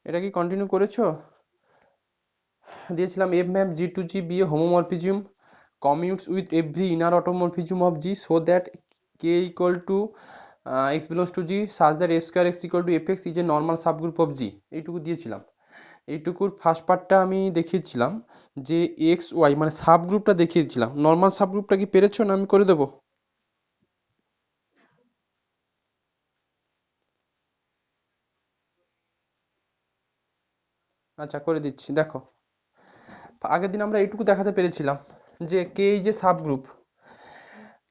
এটা কি কন্টিনিউ করেছো? দিয়েছিলাম F map G to G B a homomorphism commutes with every inner automorphism of G so that k equal to x belongs to G such that f square x equal to fx is a normal subgroup of G। এইটুকু দিয়েছিলাম। এইটুকুর first পার্টটা আমি দেখিয়েছিলাম যে x Y মানে সাবগ্রুপটা দেখিয়েছিলাম। Normal সাবগ্রুপটা কি পেরেছো না আমি করে দেবো? আচ্ছা করে দিচ্ছি, দেখো আগের দিন আমরা এইটুকু দেখাতে পেরেছিলাম যে কে এই যে সাবগ্রুপ,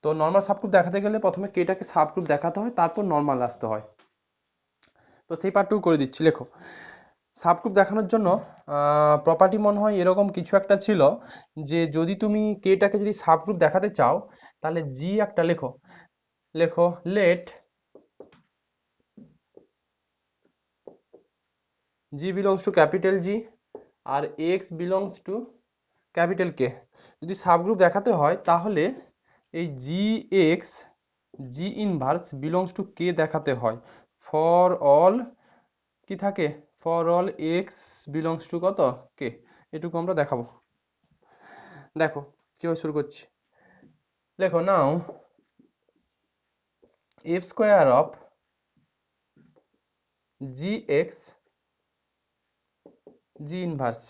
তো নর্মাল সাবগ্রুপ দেখাতে গেলে প্রথমে কেটাকে সাবগ্রুপ দেখাতে হয়, তারপর নর্মাল আসতে হয়। তো সেই পার্টটুকু করে দিচ্ছি। লেখো সাবগ্রুপ দেখানোর জন্য প্রপার্টি মনে হয় এরকম কিছু একটা ছিল যে যদি তুমি কেটাকে যদি সাবগ্রুপ দেখাতে চাও তাহলে জি একটা লেখো, লেখো let g belongs to capital G আর x belongs to capital K. যদি সাবগ্রুপ দেখাতে হয় তাহলে এই g x g inverse belongs to K দেখাতে হয় ফর অল কি থাকে, for all x belongs to কত কে। এটুকু আমরা দেখাবো। দেখো কিভাবে শুরু করছি, লেখো নাও f square of g x g inverse.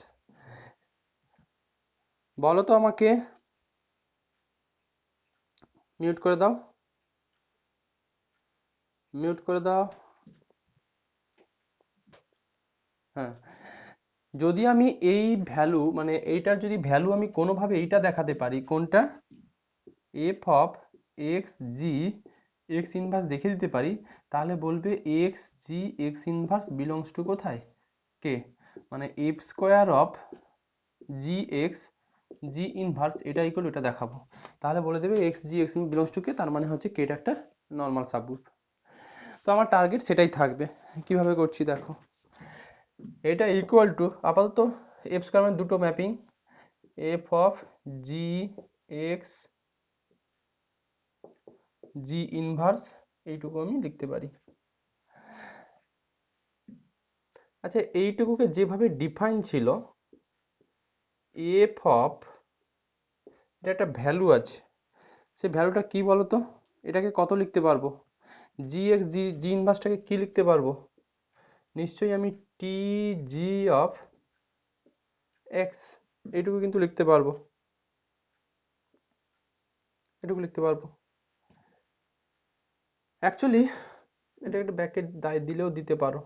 বলো তো আমাকে, মিউট করে দাও, মিউট করে দাও। হ্যাঁ, যদি আমি এই ভ্যালু মানে এইটার যদি ভ্যালু আমি কোনোভাবে এইটা দেখাতে পারি, কোনটা f of x g x inverse দেখে দিতে পারি, তাহলে বলবে x g x inverse belongs to কোথায় কে, মানে f square of g x g inverse এটা ইকুয়াল এটা দেখাবো, তাহলে বলে দেবে x g x belongs to K, তার মানে হচ্ছে কে এটা একটা নর্মাল সাবগ্রুপ। তো আমার টার্গেট সেটাই থাকবে। কিভাবে করছি দেখো, এটা ইকুয়াল টু আপাতত এফ স্কোয়ার মানে দুটো mapping F of g x g inverse, এইটুকু আমি লিখতে পারি। আচ্ছা এইটুকুকে যেভাবে ডিফাইন ছিল এফ অফ, এটা একটা ভ্যালু আছে, সেই ভ্যালুটা কি বলতো, এটাকে কত লিখতে পারবো, জি এক্স জি জি ইনভার্সটাকে কি লিখতে পারবো, নিশ্চয়ই আমি টি জি অফ এক্স এইটুকু কিন্তু লিখতে পারবো, এটুকু লিখতে পারবো। অ্যাকচুয়ালি এটা একটা ব্যাকেট দিলেও দিতে পারো,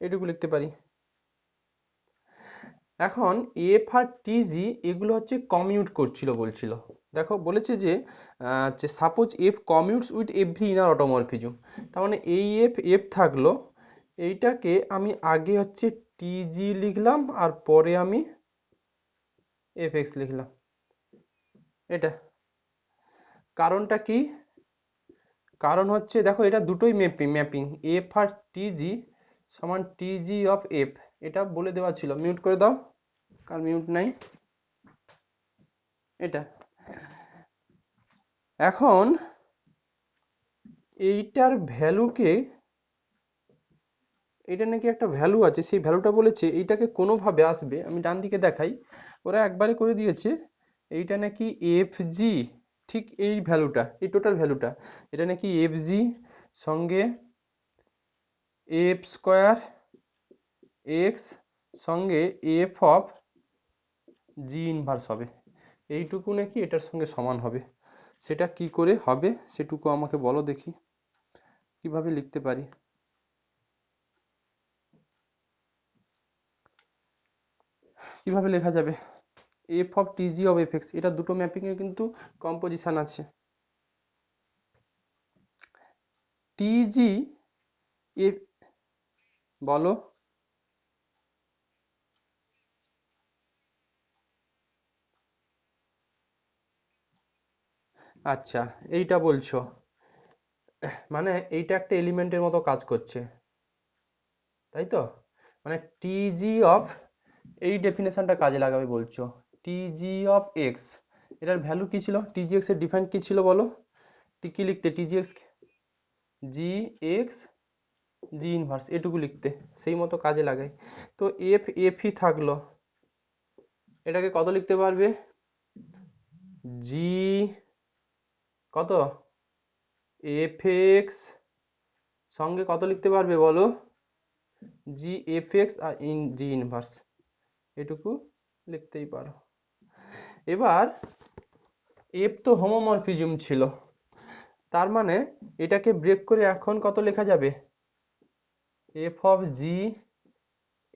এটুকু লিখতে পারি। এখন এফ আর টিজি এগুলো হচ্ছে কমিউট করছিল বলছিল। দেখো বলেছে যে suppose f commutes with every inner automorphism, তার মানে এই এফ এফ থাকলো, এইটাকে আমি আগে হচ্ছে টিজি লিখলাম আর পরে আমি এফ এক্স লিখলাম। এটা কারণটা কি, কারণ হচ্ছে দেখো এটা দুটোই ম্যাপিং এফ আর টিজি সমান টিজি অফ এফ, এটা বলে দেওয়া ছিল। মিউট করে দাও, কার মিউট নাই। এটা এখন এইটার ভ্যালুকে, এটা নাকি একটা ভ্যালু আছে, সেই ভ্যালুটা বলেছে এইটাকে কোনোভাবে আসবে, আমি ডান দিকে দেখাই, ওরা একবারে করে দিয়েছে এইটা নাকি এফ জি, ঠিক এই ভ্যালুটা এই টোটাল ভ্যালুটা এটা নাকি এফ জি সঙ্গে এফ স্কোয়ার এক্স সঙ্গে এফ অফ জি ইনভার্স হবে, এইটুকু নাকি এটার সঙ্গে সমান হবে। সেটা কি করে হবে সেটুকু আমাকে বলো দেখি, কিভাবে লিখতে পারি। কিভাবে লেখা যাবে, f of টিজি of f x, এটা দুটো ম্যাপিং এর কিন্তু কম্পোজিশন আছে। টিজি এফ, বলো। আচ্ছা এইটা বলছো, মানে এইটা একটা এলিমেন্টের মতো কাজ করছে, তাই তো, মানে টিজি অফ এই ডেফিনেশনটা কাজে লাগাবে বলছো। টিজি অফ এক্স এটার ভ্যালু কি ছিল, টিজি এক্স এর ডিফাইন কি ছিল বলো, কি লিখতে টিজি x g x g inverse এটুকু লিখতে, সেই মতো কাজে লাগাই। তো এফ এফই থাকলো, এটাকে কত লিখতে পারবে? জি কত এফ এক্স সঙ্গে কত লিখতে পারবে বলো? জি এফ এক্স আর জি ইনভার্স, এটুকু লিখতেই পারো। এবার এফ তো হোমোমরফিজম ছিল, তার মানে এটাকে ব্রেক করে এখন কত লেখা যাবে? F of g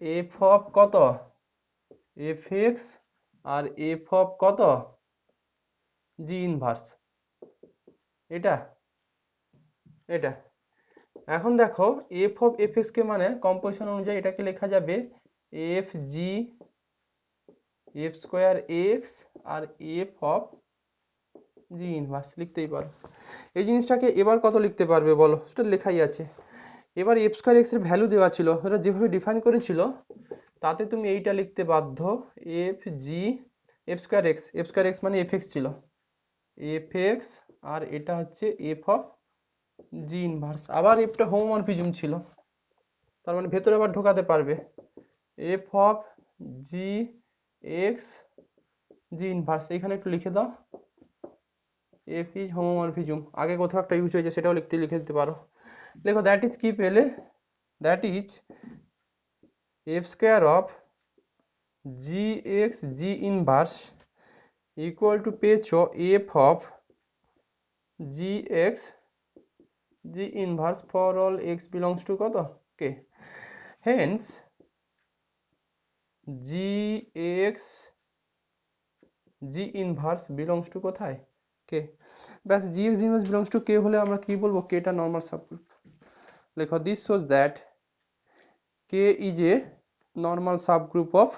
f of কত এফ এক্স আর এফ অফ কত জি ইনভার্স, এটা এটা এখন দেখো এফ অফ এফ এক্স কে মানে কম্পোজিশন অনুযায়ী এটাকে লেখা যাবে f g f square x আর এফ অফ জি ইনভার্স, লিখতেই পারো। এই জিনিসটাকে এবার কত লিখতে পারবে বলো? সেটা লেখাই আছে। এবার এফ স্কোয়ার এক্স এর ভ্যালু দেওয়া ছিল, এটা যেভাবে ডিফাইন করেছিল তাতে তুমি এইটা লিখতে বাধ্য, F g f square x মানে এফ এক্স ছিল, এফ এক্স আর এটা হচ্ছে এফ অফ জি ইনভার্স। আবার এফটা হোমোমরফিজম ছিল, তার মানে ভেতরে আবার ঢোকাতে পারবে F of g x g inverse, এখানে একটু লিখে দাও এফ ইজ হোমোমরফিজম, আগে কোথাও একটা ইউজ হয়েছে সেটাও লিখে দিতে পারো। দেখো দ্যাট ইজ কি পেলে? That is f square of g x g inverse equal to পেয়েছো f of g x g inverse for all x belongs to কত K, hence g x g inverse belongs to কোথায় K. ব্যাস g x g inverse belongs to K হলে আমরা কি বলবো? কেটা normal subgroup. লেখো this shows that K is a normal subgroup of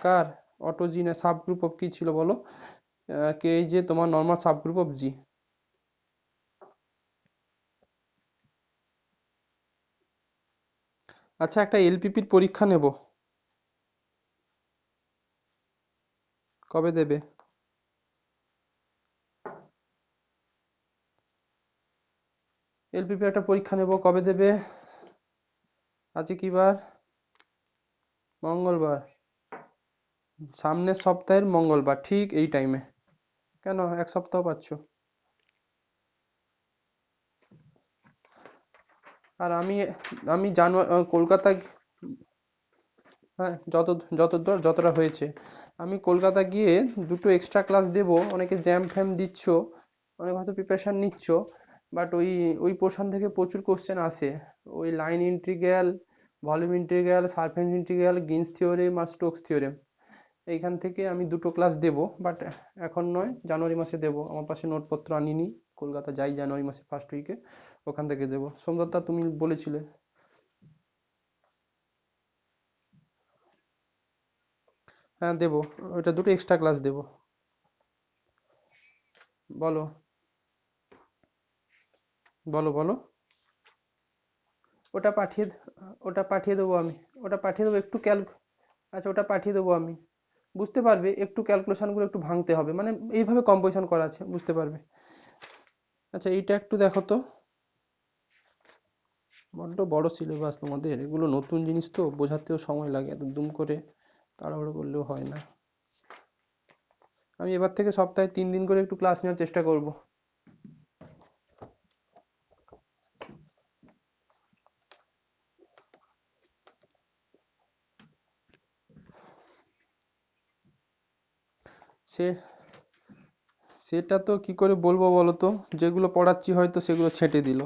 কার অটোজিনে সাবগ্রুপ অফ কি ছিল বলো? কে ইজ এ তোমার নর্মাল সাবগ্রুপ অফ জি। আচ্ছা একটা এলপিপির পরীক্ষা নেব, কবে দেবে? এলপিপি একটা পরীক্ষা নেব, কবে দেবে? আজকে কি বার? মঙ্গলবার, সামনের সপ্তাহের মঙ্গলবার ঠিক এই টাইমে। কেন এক সপ্তাহ পাচ্ছ? আর আমি আমি কলকাতা, হ্যাঁ যতটা হয়েছে। আমি কলকাতা গিয়ে দুটো এক্সট্রা ক্লাস দেব, অনেকে জ্যাম ফ্যাম দিচ্ছ, অনেক হয়তো প্রিপারেশন নিচ্ছ, বাট ওই পোর্শন থেকে প্রচুর কোশ্চেন আসে, ওই line integral, volume integral, surface integral, Green's theorem আর স্টোকস থিওরেম, এইখান থেকে আমি দুটো ক্লাস দেব, বাট এখন নয়, জানুয়ারি মাসে দেব। আমার পাশে নোটপত্র আনিনি, কলকাতা যাই জানুয়ারি মাসে ফার্স্ট উইকে, ওখান থেকে দেব। সোমদত্তা তুমি বলেছিলে। হ্যাঁ দেবো, ওইটা দুটো এক্সট্রা ক্লাস দেবো। বলো বলো বলো। ওটা পাঠিয়ে ওটা পাঠিয়ে দেবো আমি, ওটা পাঠিয়ে দেবো একটু আচ্ছা ওটা পাঠিয়ে দেবো আমি, বুঝতে পারবে, একটু ক্যালকুলেশনগুলো একটু ভাঙতে হবে, মানে এইভাবে কম্পোজিশন করা আছে, বুঝতে পারবে। আচ্ছা এইটা একটু দেখো তো, বড্ড বড় সিলেবাস তোমাদের, এগুলো নতুন জিনিস তো বোঝাতেও সময় লাগে, এত দুম করে তাড়াহুড়ো করলেও হয় না। আমি এবার থেকে সপ্তাহে 3 দিন করে একটু ক্লাস নেওয়ার চেষ্টা করব। সে সেটা তো কি করে বলবো বলো তো, যেগুলো পড়াচ্ছি হয়তো সেগুলো ছেঁটে দিল,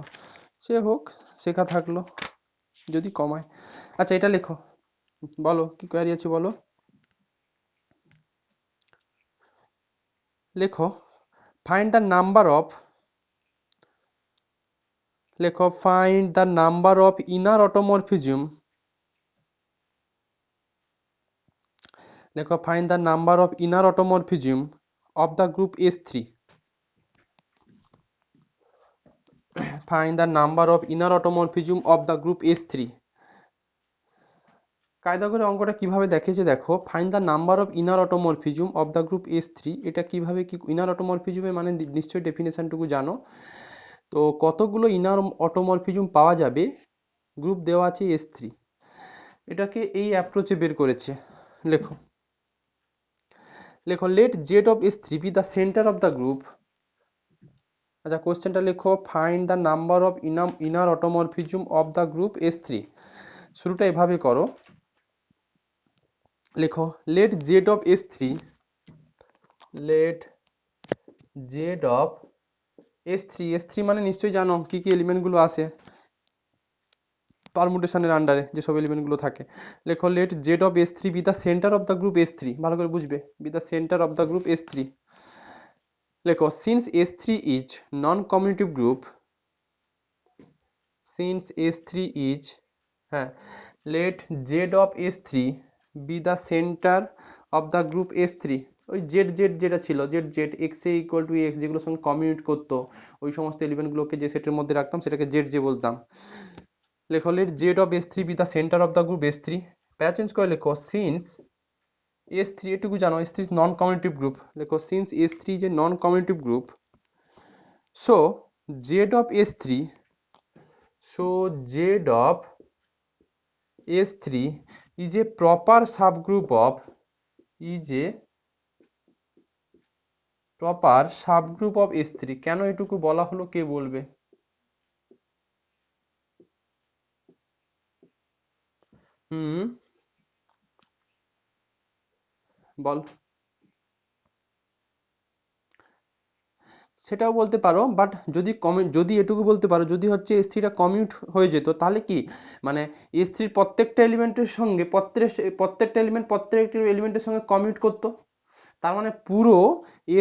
সে হোক, শেখা থাকলো যদি কমায়। আচ্ছা এটা লেখো, বলো কি কোয়ারি আছে বলো। লেখো ফাইন্ড দ্য নাম্বার অফ, লেখো find the number of inner automorphism, লেখো find the number of inner automorphism of the group S3, find the number of inner automorphism of the group S3। কায়দা করে অঙ্কটা কিভাবে দেখেছে দেখো, find the number of inner automorphism of the group S3, এটা কিভাবে কি ইনার অটোমরফিজমের মানে নিশ্চয়ই ডেফিনেশনটুকু জানো। তো কতগুলো ইনার অটোমরফিজম পাওয়া যাবে গ্রুপ দেওয়া আছে S3, এটাকে এই অ্যাপ্রোচে বের করেছে। লেখো লেখো let Z of S3 be the center of the group। আচ্ছা কোশ্চেনটা লেখো, find the number of inner automorphism of the group S3। শুরুটা এভাবে করো, লেখো let Z of S3, let Z of S3 মানে নিশ্চয়ই জানো কি কি এলিমেন্টগুলো আছে পারমুটেশনের আন্ডারে যেসব এলিমেন্টগুলো থাকে। লেখো let Z of S3 be the center of the group S3, ভালো করে বুঝবে, be the center of the group S3। লেখো since S3 is non-commutative group, since S3 is, হ্যাঁ, let Z of S3 be the center of the group S3। ওই Z যেটা ছিল Z x a equal to x যেগুলোর সঙ্গে commute করতো ওই সমস্ত এলিমেন্টগুলোকে যে সেটের মধ্যে রাখতাম সেটাকে Z বলতাম। লেখো let Z of S3 be the center of the group S3। প্যারা চেঞ্জ করে লেখো since S3, এটুকু জানো S3 is non-commutative group। লেখো since S3 is a non-commutative group, so Z of S3, so Z of S3 is a proper subgroup of, is a proper subgroup of S3। কেন এটুকু বলা হলো কে বলবে? বল। সেটাও বলতে পারো, বাট যদি এটুকু বলতে পারো যদি হচ্ছে S3 টা কমিউট হয়ে যেত তাহলে কি মানে S3 প্রত্যেকটা এলিমেন্টের সঙ্গে প্রত্যেকটা এলিমেন্ট প্রত্যেকটা এলিমেন্টের সঙ্গে কমিউট করতো, তার মানে পুরো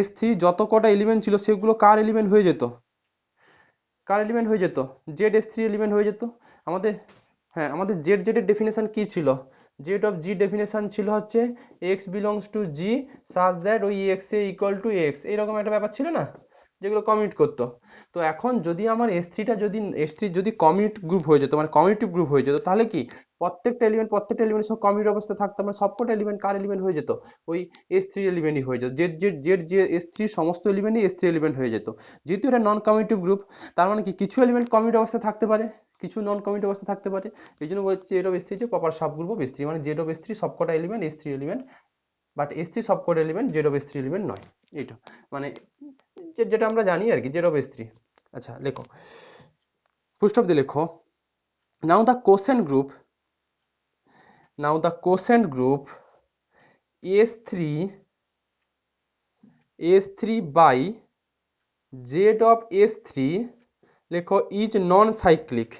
S3 যত কটা এলিমেন্ট ছিল সেগুলো কার এলিমেন্ট হয়ে যেত? কার এলিমেন্ট হয়ে যেত? ZS3 এলিমেন্ট হয়ে যেত। আমাদের, হ্যাঁ, আমাদের Z এর ডেফিনেশন কি ছিল? Z of G ডেফিনেশন ছিল হচ্ছে x belongs to G such that ওই x a equal to x, এইরকম একটা ব্যাপার ছিল না, যেগুলো কমিউট করতো। তো এখন যদি আমার S3 যদি কমিউট গ্রুপ হয়ে যেত মানে কমিউটিভ গ্রুপ হয়ে যেত তাহলে কি প্রত্যেকটা এলিমেন্ট সব কমিউট অবস্থা থাকতো, মানে সবকটা এলিমেন্ট কার এলিমেন্ট হয়ে যেত? ওই S3 এলিমেন্টই হয়ে যেত। যে S3 সমস্ত এলিমেন্টই S3 এলিমেন্ট হয়ে যেত। যেহেতু এটা নন কমিউটিভ গ্রুপ তার মানে কি কিছু এলিমেন্ট কমিউট অবস্থা থাকতে পারে, কিছু নন কমিউট অবস্থা থাকতে পারে। এই জন্য বলছি Z of S3 যে প্রপার সাবগ্রুপ অফ S3, মানে Z of S3 সবকটা element S3 element, but S3 সবকটা element Z of S3 element নয়। এইটা মানে যেটা আমরা জানি আর কি Z of S3। আচ্ছা লেখো, ফুল স্টপ দিয়ে লেখো, now the quotient group S3 by Z of S3 লেখো is non-cyclic,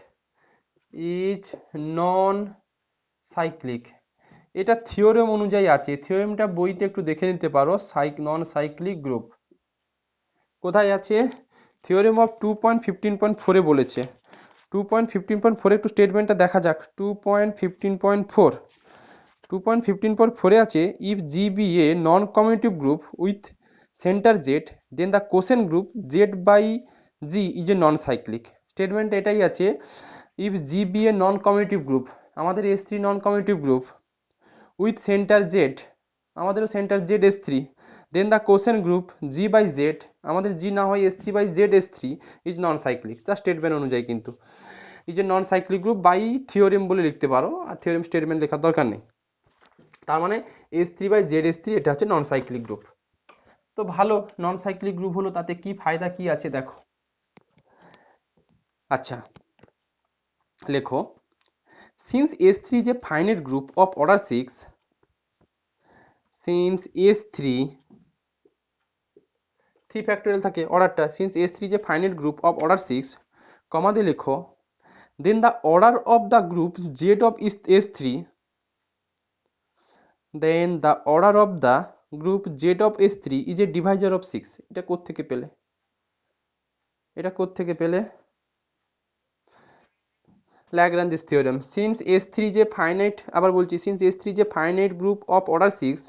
এটা থিওরেম অনুযায়ী আছে, থিওরেমটা বইতে একটু দেখে নিতে পারো। নন সাইক্লিক গ্রুপ কোথায় আছে? থিওরেম অফ 2.15.4 এ বলেছে। 2.15.4 একটু স্টেটমেন্টটা দেখা যাক। 2.15.4 এ আছে if G be a non-commutative group with center Z then the quotient group Z by G is a non-cyclic। Statement এটাই আছে, if G be a non-commutative group, আমাদের S3 non-commutative group with center Z, আমাদেরও centre Z S3, then the quotient group G by Z, আমাদের G না হয় S3 by Z S3 is non-cyclic। যা statement অনুযায়ী কিন্তু এই যে নন সাইক্লিক গ্রুপ বাই থিওরেম বলে লিখতে পারো, আর থিওরেম স্টেটমেন্ট লেখার দরকার নেই। তার মানে S3 by Z S3 এটা হচ্ছে নন সাইক্লিক গ্রুপ। তো ভালো, নন সাইক্লিক গ্রুপ হলো তাতে কি ফায়দা কি আছে দেখো। আচ্ছা লেখো, since S3 is a finite group of order 6, since S3 3 factorial থাকে অর্ডারটা, since S3 is a finite group of order 6, কমা দিয়ে লেখো, then the order of the group Z of S3, then the order of the group Z of S3 is a divisor of 6। এটা কোত্থেকে পেলে? Lagrange's theorem। since S3 is a finite, আবার বলছি, since S3 is a finite group of order 6,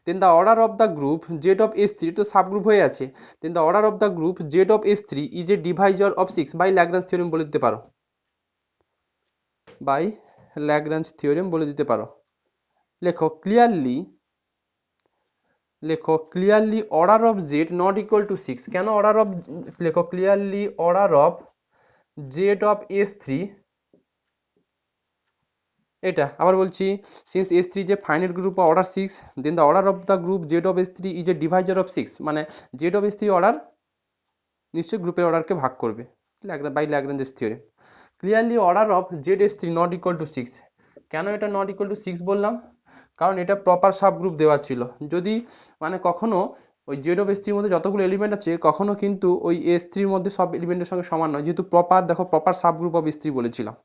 then the order of the group Z of S3 তো subgroup হয়ে আছে, then the order of the group Z of S3 is a divisor of 6 by Lagrange theorem বলে দিতে পারো, by Lagrange theorem বলে দিতে পারো। লেখো clearly order of Z not equal to 6। কেন order of, লেখো clearly order of Z of S3 এটা আবার বলছি, since S3 is a finite group of order 6, then the order of the group Z of S3 is a divisor of 6, মানে Z of S3 order নিশ্চয়ই গ্রুপের অর্ডারকে ভাগ করবে by Lagrange's theorem. Clearly order of ZS3 not equal to 6। কেন এটা not equal to 6 বললাম? কারণ এটা প্রপার সাব গ্রুপ দেওয়া ছিল। যদি মানে কখনো ওই জেড অফ S3 এর মধ্যে যতগুলো এলিমেন্ট আছে কখনো কিন্তু ওই S3 এর মধ্যে সব এলিমেন্টের সঙ্গে সমান নয়, যেহেতু প্রপার দেখো proper sub group of S3 বলেছিলাম,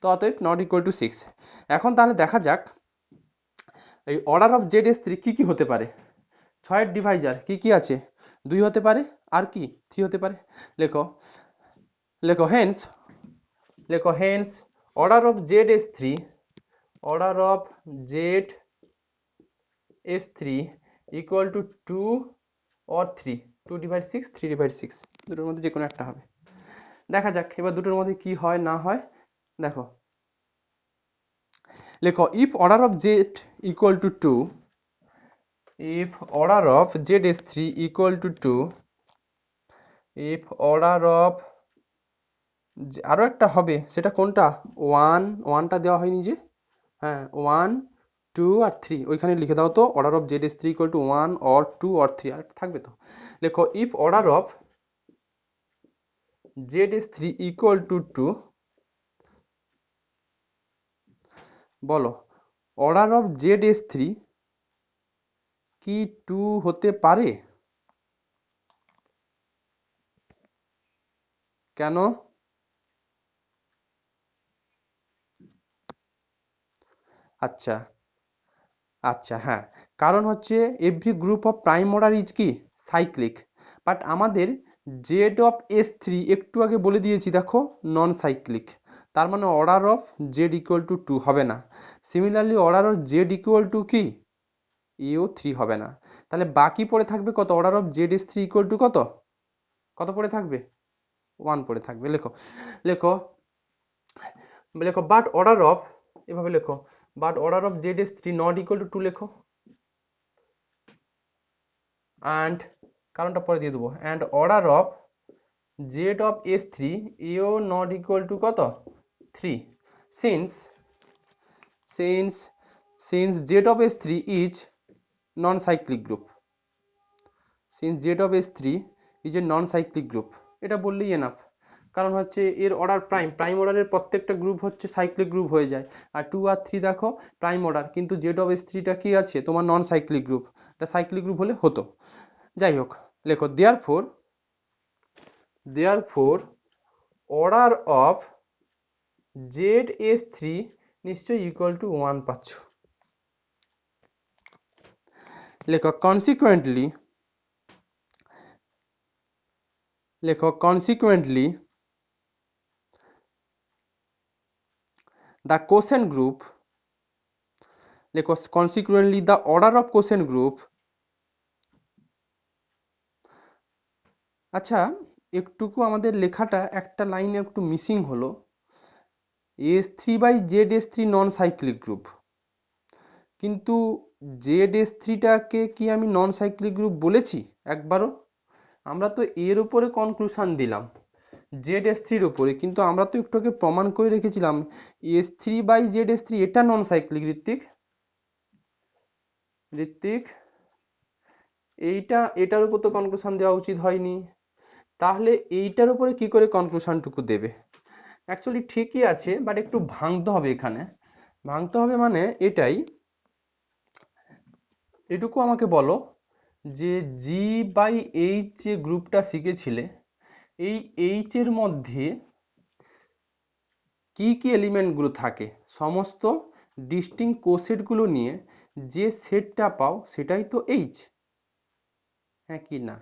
তো অতএব নট ইকুয়াল টু 6। এখন তাহলে দেখা যাক এই অর্ডার অফ ZS3 কি কি হতে পারে। 6 এর ডিভাইজার কি কি আছে? 2 হতে পারে, আর কি 3 হতে পারে। লেখো লেখো হেন্স লেখো hence order of ZS3, order of ZS3 equal to 2 or 3, 2 divide 6, 3 divide 6, দুটোর মধ্যে যে কোনো একটা হবে। দেখা যাক এবার দুটোর মধ্যে কি হয় না হয়। দেখো লেখো if order of Z equal to 2, if order of ZS3 equal to 2, if order of আরো একটা হবে, সেটা কোনটা? 1টা দেওয়া হয়নি যে, হ্যাঁ 1 2 আর 3 ওইখানে লিখে দাও তো, order of ZS3 equal to 1 or 2 or 3, আর থাকবে তো। লেখো if order of ZS3 equal to 2, বলো অর্ডার অফ ZS3 কি 2 হতে পারে? কেন? আচ্ছা আচ্ছা হ্যাঁ, কারণ হচ্ছে every group of prime order is কি সাইক্লিক, বাট আমাদের জেড অফ S3 একটু আগে বলে দিয়েছি দেখো নন সাইক্লিক, তার মানে order of Z equal to 2 হবে না। Similarly order of Z equal to কি এও 3 হবে না। তাহলে বাকি পড়ে থাকবে কত? Order of ZS3 equal to কত? কত পড়ে থাকবে? 1 পড়ে থাকবে। লেখো লেখো লেখো বাট অর্ডার অফ, এভাবে লেখো but order of ZS3 not equal to 2 লেখো, অ্যান্ড কারণটা পরে দিয়ে দেবো, and order of Z of S3 এও নট ইকুয়াল টু কত? 3, since since since Z of S3 is non cyclic group, since Z of S3 is a non cyclic group, এটা বললেই enough. কারণ হচ্ছে এর অর্ডার প্রাইম অর্ডারের প্রত্যেকটা group হচ্ছে সাইক্লিক গ্রুপ হয়ে যায়, আর 2 আর 3 দেখো প্রাইম অর্ডার, কিন্তু জেড অফ S3টা কি আছে তোমার নন সাইক্লিক গ্রুপ, এটা সাইক্লিক গ্রুপ হলে হতো। যাই হোক লেখো দেয়ারফোর অর্ডার অফ ZS3 নিশ্চয়ই ইকুয়াল টু 1 পাচ্ছ। লেখো কনসিকুয়েন্টলি the quotient group, লেখো consequently the order of quotient group। আচ্ছা একটুকু আমাদের লেখাটা একটা লাইনে একটু মিসিং হলো, S3 by ZS3 non cyclic group, কিন্তু ZS3টাকে কি আমি নন সাইক্লিক গ্রুপ বলেছি একবারও? আমরা তো এর উপরে কনক্লুশন দিলাম ZS3 উপরে, কিন্তু আমরা তো একটু আগে প্রমাণ করে রেখেছিলাম S3 বাই ZS3 এটা নন সাইক্লিক। ঋত্বিক এটার উপর তো কনক্লুশন দেওয়া উচিত হয়নি, তাহলে এইটার উপরে কি করে কনক্লুশনটুকু দেবে? অ্যাকচুয়ালি ঠিকই আছে, বাট একটু ভাঙতে হবে, এখানে ভাঙতে হবে মানে এটুকু আমাকে বলো যে জি বাই এইচ যে গ্রুপটা শিখেছিলে, এই এইচ এর মধ্যে কি কি এলিমেন্টগুলো থাকে, সমস্ত ডিস্টিংক্ট কোসেটগুলো নিয়ে যে সেটটা পাও সেটাই তো এইচ, হ্যাঁ কি না?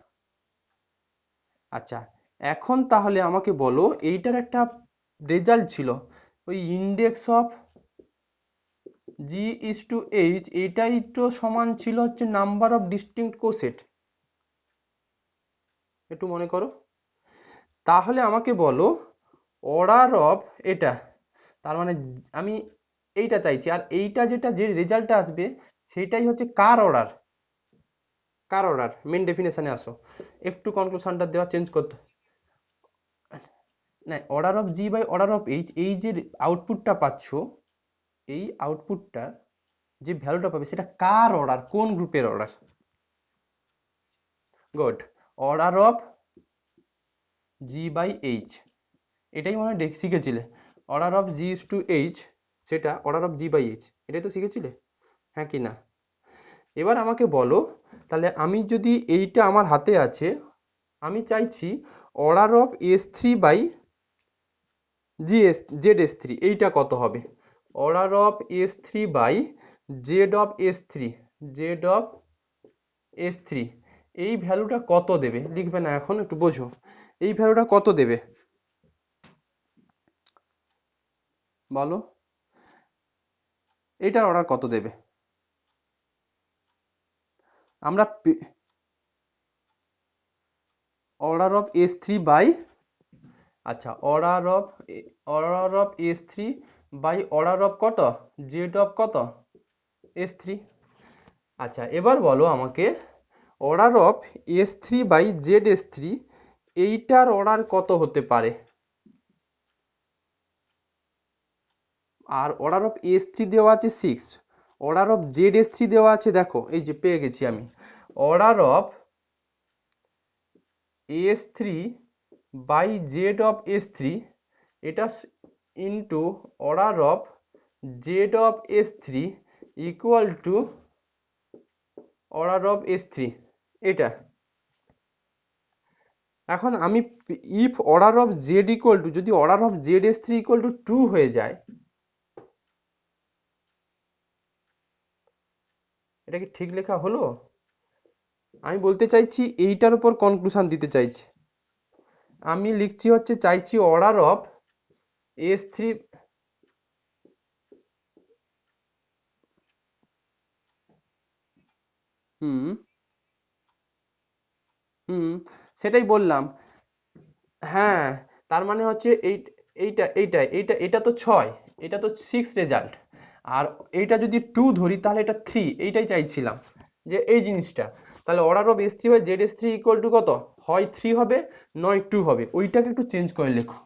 আচ্ছা এখন তাহলে আমাকে বলো এইটার একটা রেজাল্ট ছিল, ওই index of G is to H, এইটাই তো সমান ছিল হচ্ছে নাম্বার অফ ডিস্টিংক্ট কোসেট, একটু মনে করো। তাহলে আমাকে বলো অর্ডার অফ এটা, তার মানে আমি এইটা চাইছি, আর এইটা যেটা যে রেজাল্টটা আসবে সেটাই হচ্ছে কার অর্ডার মেন ডেফিনেশনে আসো, একটু কনক্লুশনটা দেওয়া চেঞ্জ করতে, না order of G by order of H, এই যে আউটপুটটা পাচ্ছ এই আউটপুটটা যে ভ্যালুটা পাবে সেটা কার অর্ডার, কোন গ্রুপের order? Good, order of G by H, এটাই মনে হয় শিখেছিলে। Order of G is to H, সেটা order of G by H, এটাই তো শিখেছিলে, হ্যাঁ কি না? এবার আমাকে বলো, তাহলে আমি যদি এইটা আমার হাতে আছে, আমি চাইছি order of S three by Z S three, এইটা কত হবে? Order of S three by Z of S three, Z of S three, এই ভ্যালুটা কত দেবে? লিখবে না এখন, একটু বোঝো, এই ভ্যালুটা কত দেবে বলো, এইটার অর্ডার কত দেবে? আমরা order of S three by, আচ্ছা order of S three by order of কত, জেড অফ কত, এস থ্রি। আচ্ছা এবার বলো আমাকে, order of S three by Z S three, এইটার অর্ডার কত হতে পারে? আর অর্ডার অফ এস থ্রি দেওয়া আছে 6, order of Z S three দেওয়া আছে, দেখো এই যে পেয়ে গেছি আমি, order of S three by Z of S three, এটা into order of Z of S three equal to order of S three, এটা। এখন আমি if order of Z equal to, যদি order of Z S three equal to 2 হয়ে যায়, এটা কি ঠিক লেখা হলো? আমি বলতে চাইছি এইটার উপর কনক্লুশন দিতে চাইছি, আমি লিখছি হচ্ছে চাইছি অর্ডার অফ এস থ্রি, হুম হুম সেটাই বললাম, হ্যাঁ, তার মানে হচ্ছে এটা তো 6, এটা তো 6 রেজাল্ট, আর এইটা যদি 2 ধরি তাহলে এটা 3, এইটাই চাইছিলাম যে এই জিনিসটা। তাহলে order of S three by Z S three equal to কত, হয় 3 হবে নয় 2 হবে, ওইটাকে একটু চেঞ্জ করে লেখো।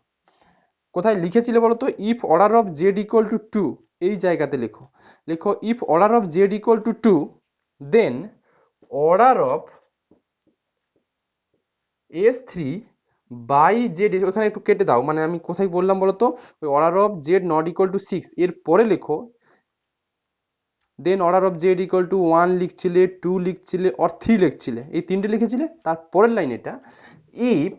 কোথায় লিখেছিলে বলো তো? If order of Z equal to 2, এই জায়গাতে লেখো, লেখো if order of Z equal to 2, then order of S three by Z, ওখানে একটু কেটে দাও, মানে আমি কোথায় বললাম বলো তো, ওই order of Z not equal to 6 এর পরে লেখো, then order of Z equal to 1 লিখছিলে, 2 লিখছিলে, অর 3 লিখছিলে, এই তিনটে লিখেছিলে। তারপরের লাইন এটা, if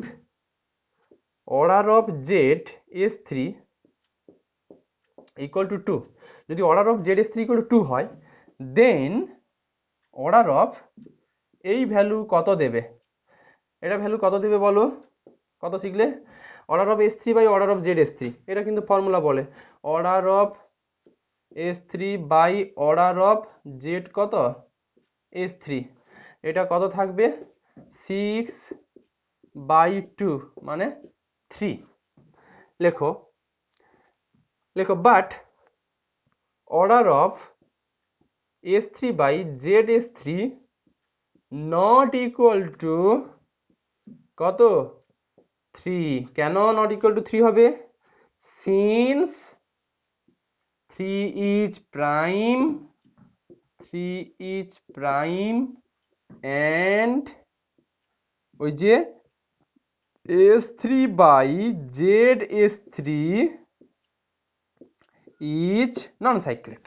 order of Z S three equal to 2, যদি order of Z S three equal to 2 হয়, দেন অর্ডার অফ, এই ভ্যালু কত দেবে, এটা ভ্যালু কত দেবে বলো, কত শিখলে? Order of S three by order of Z S three, এটা কিন্তু ফর্মুলা বলে, order of S three by order of Z কত, এস থ্রি, এটা কত থাকবে, 6/2 মানে 3। লেখো, লেখো but order of S three by Z S three not equal to কত, 3। কেন নট ইকুয়াল টু 3 হবে? Since 3 is prime, 3 is prime and ওই যে S three by Z S three is non cyclic,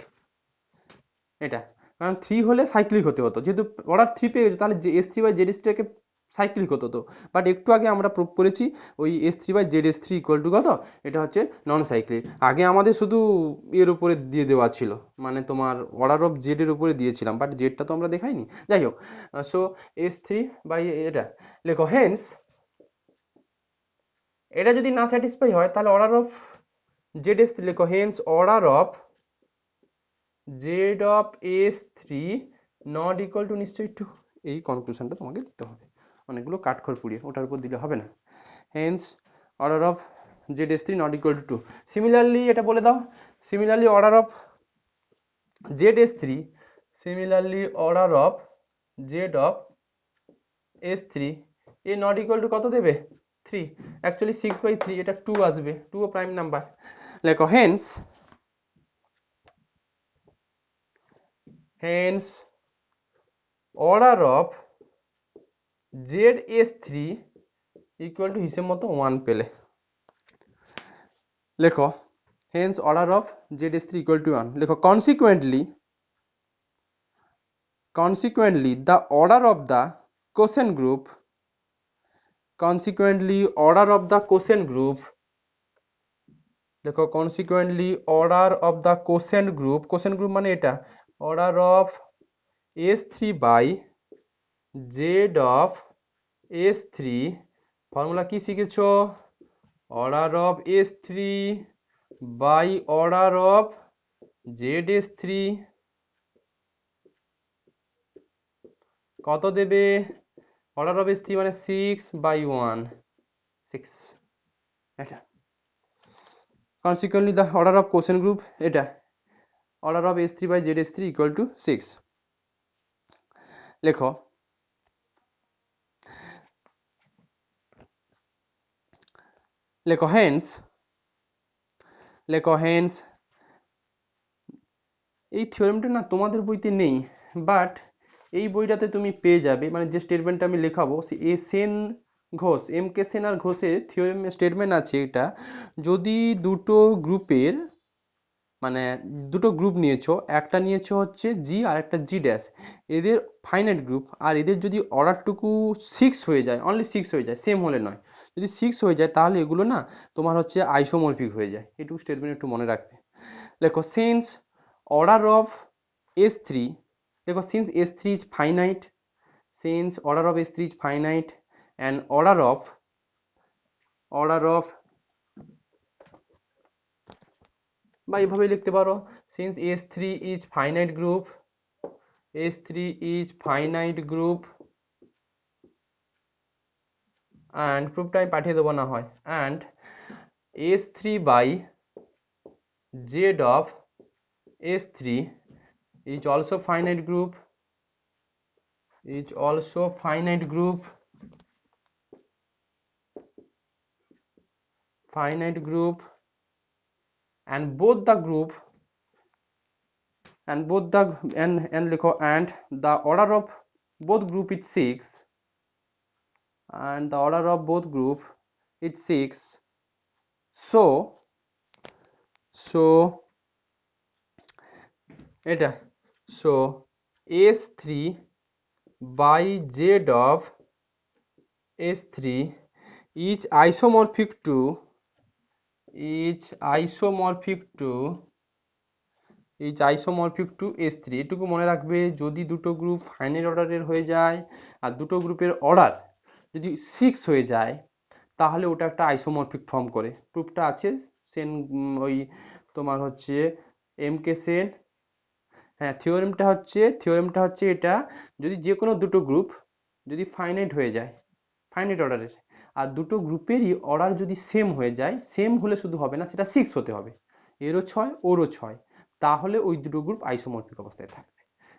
এটা, কারণ 3 হলে সাইক্লিক হতে হতো, যেহেতু অর্ডার 3 পেয়ে গেছে তাহলে যে S three by Z S থ্রিকে সাইক্লিক হতো তো, বাট একটু আগে আমরা প্রুভ করেছি ওই S three by Z S three equal to কত, এটা হচ্ছে নন সাইক্লিক। আগে আমাদের শুধু এর উপরে দিয়ে দেওয়া ছিল, মানে তোমার অর্ডার অফ জেড এর উপরে দিয়েছিলাম, বাট জেডটা তো আমরা দেখাইনি, যাই হোক। সো এস থ্রি বাই এটা লেখো, হেন্স এটা যদি না স্যাটিসফাই হয় তাহলে order of Z S three লেখো, hence order of Z of S three not equal to নিশ্চয়ই 2, এই কনক্লুশনটা তোমাকে দিতে হবে, অনেকগুলো কাঠখড় পুড়িয়ে ওটার উপর দিলে হবে না। Hence order of Z S three not equal to 2। Similarly এটা বলে দাও, similarly order of Z S three, similarly order of Z of S three এ নট ইকুয়াল টু কত দেবে, 3, অ্যাকচুয়ালি 6/3, এটা 2 আসবে, 2 ও প্রাইম নাম্বার। লেখো hence hence order of ZS3 equal to হিসেব মতো 1 পেলে লেখো hence order of ZS3 equal to 1 লেখো consequently the order of the quotient group দেখো consequently order of the quotient group মানে এটা order of S3 by Z of S3 formula কি শিখেছো order of S3 by order of ZS3 কত দেবে order of S3 মানে 6 by 1 6 এটা consequently the order of quotient group এটা order of S3 by ZS3 equal to 6 লেখো hence এই থিওরেমটা না তোমাদের বইতে নেই বাট এই বইটাতে তুমি পেয়ে যাবে মানে যে স্টেটমেন্টটা আমি লেখাবো সেন ঘোষ এম কে সেন আর ঘোষের থিওরেম স্টেটমেন্ট আছে এটা যদি দুটো গ্রুপের মানে দুটো গ্রুপ নিয়েছো একটা নিয়েছো হচ্ছে জি আর একটা জি ড্যাশ এদের ফাইনাইট গ্রুপ আর এদের যদি অর্ডারটুকু 6 হয়ে যায় অনলি 6 হয়ে যায় সেম হলে নয় যদি 6 হয়ে যায় তাহলে এগুলো না তোমার হচ্ছে আইসোমরফিক হয়ে যায় এটুকু স্টেটমেন্ট একটু মনে রাখবে লেখো সিন্স order of S3 দেখো since S3 is finite order of S3 is finite and order of বা এইভাবে লিখতে পারো since S3 is finite group and প্রুফটা আমি পাঠিয়ে দেবো না হয় and S3 by Z of S3 is also finite group and both the group and the order of both group is 6 and the order of both group is 6 so এটা so S3 by Z of S3 is isomorphic to S3 এটুকু মনে রাখবে যদি দুটো group finite অর্ডারের হয়ে যায় আর দুটো গ্রুপের অর্ডার যদি 6 হয়ে যায় তাহলে ওটা একটা আইসোমরফিক ফর্ম করে প্রুফটা আছে সেন ওই তোমার হচ্ছে এম কে সেন হ্যাঁ থিওরেমটা হচ্ছে এটা যদি যে কোনো দুটো গ্রুপ যদি ফাইনাইট হয়ে যায় ফাইনাইট অর্ডারের আর দুটো গ্রুপেরই অর্ডার যদি সেম হয়ে যায় সেম হলে শুধু হবে না সেটা 6 হতে হবে এরও 6 ওরও 6 তাহলে ওই দুটো গ্রুপ আইসোমরফিক অবস্থায় থাকবে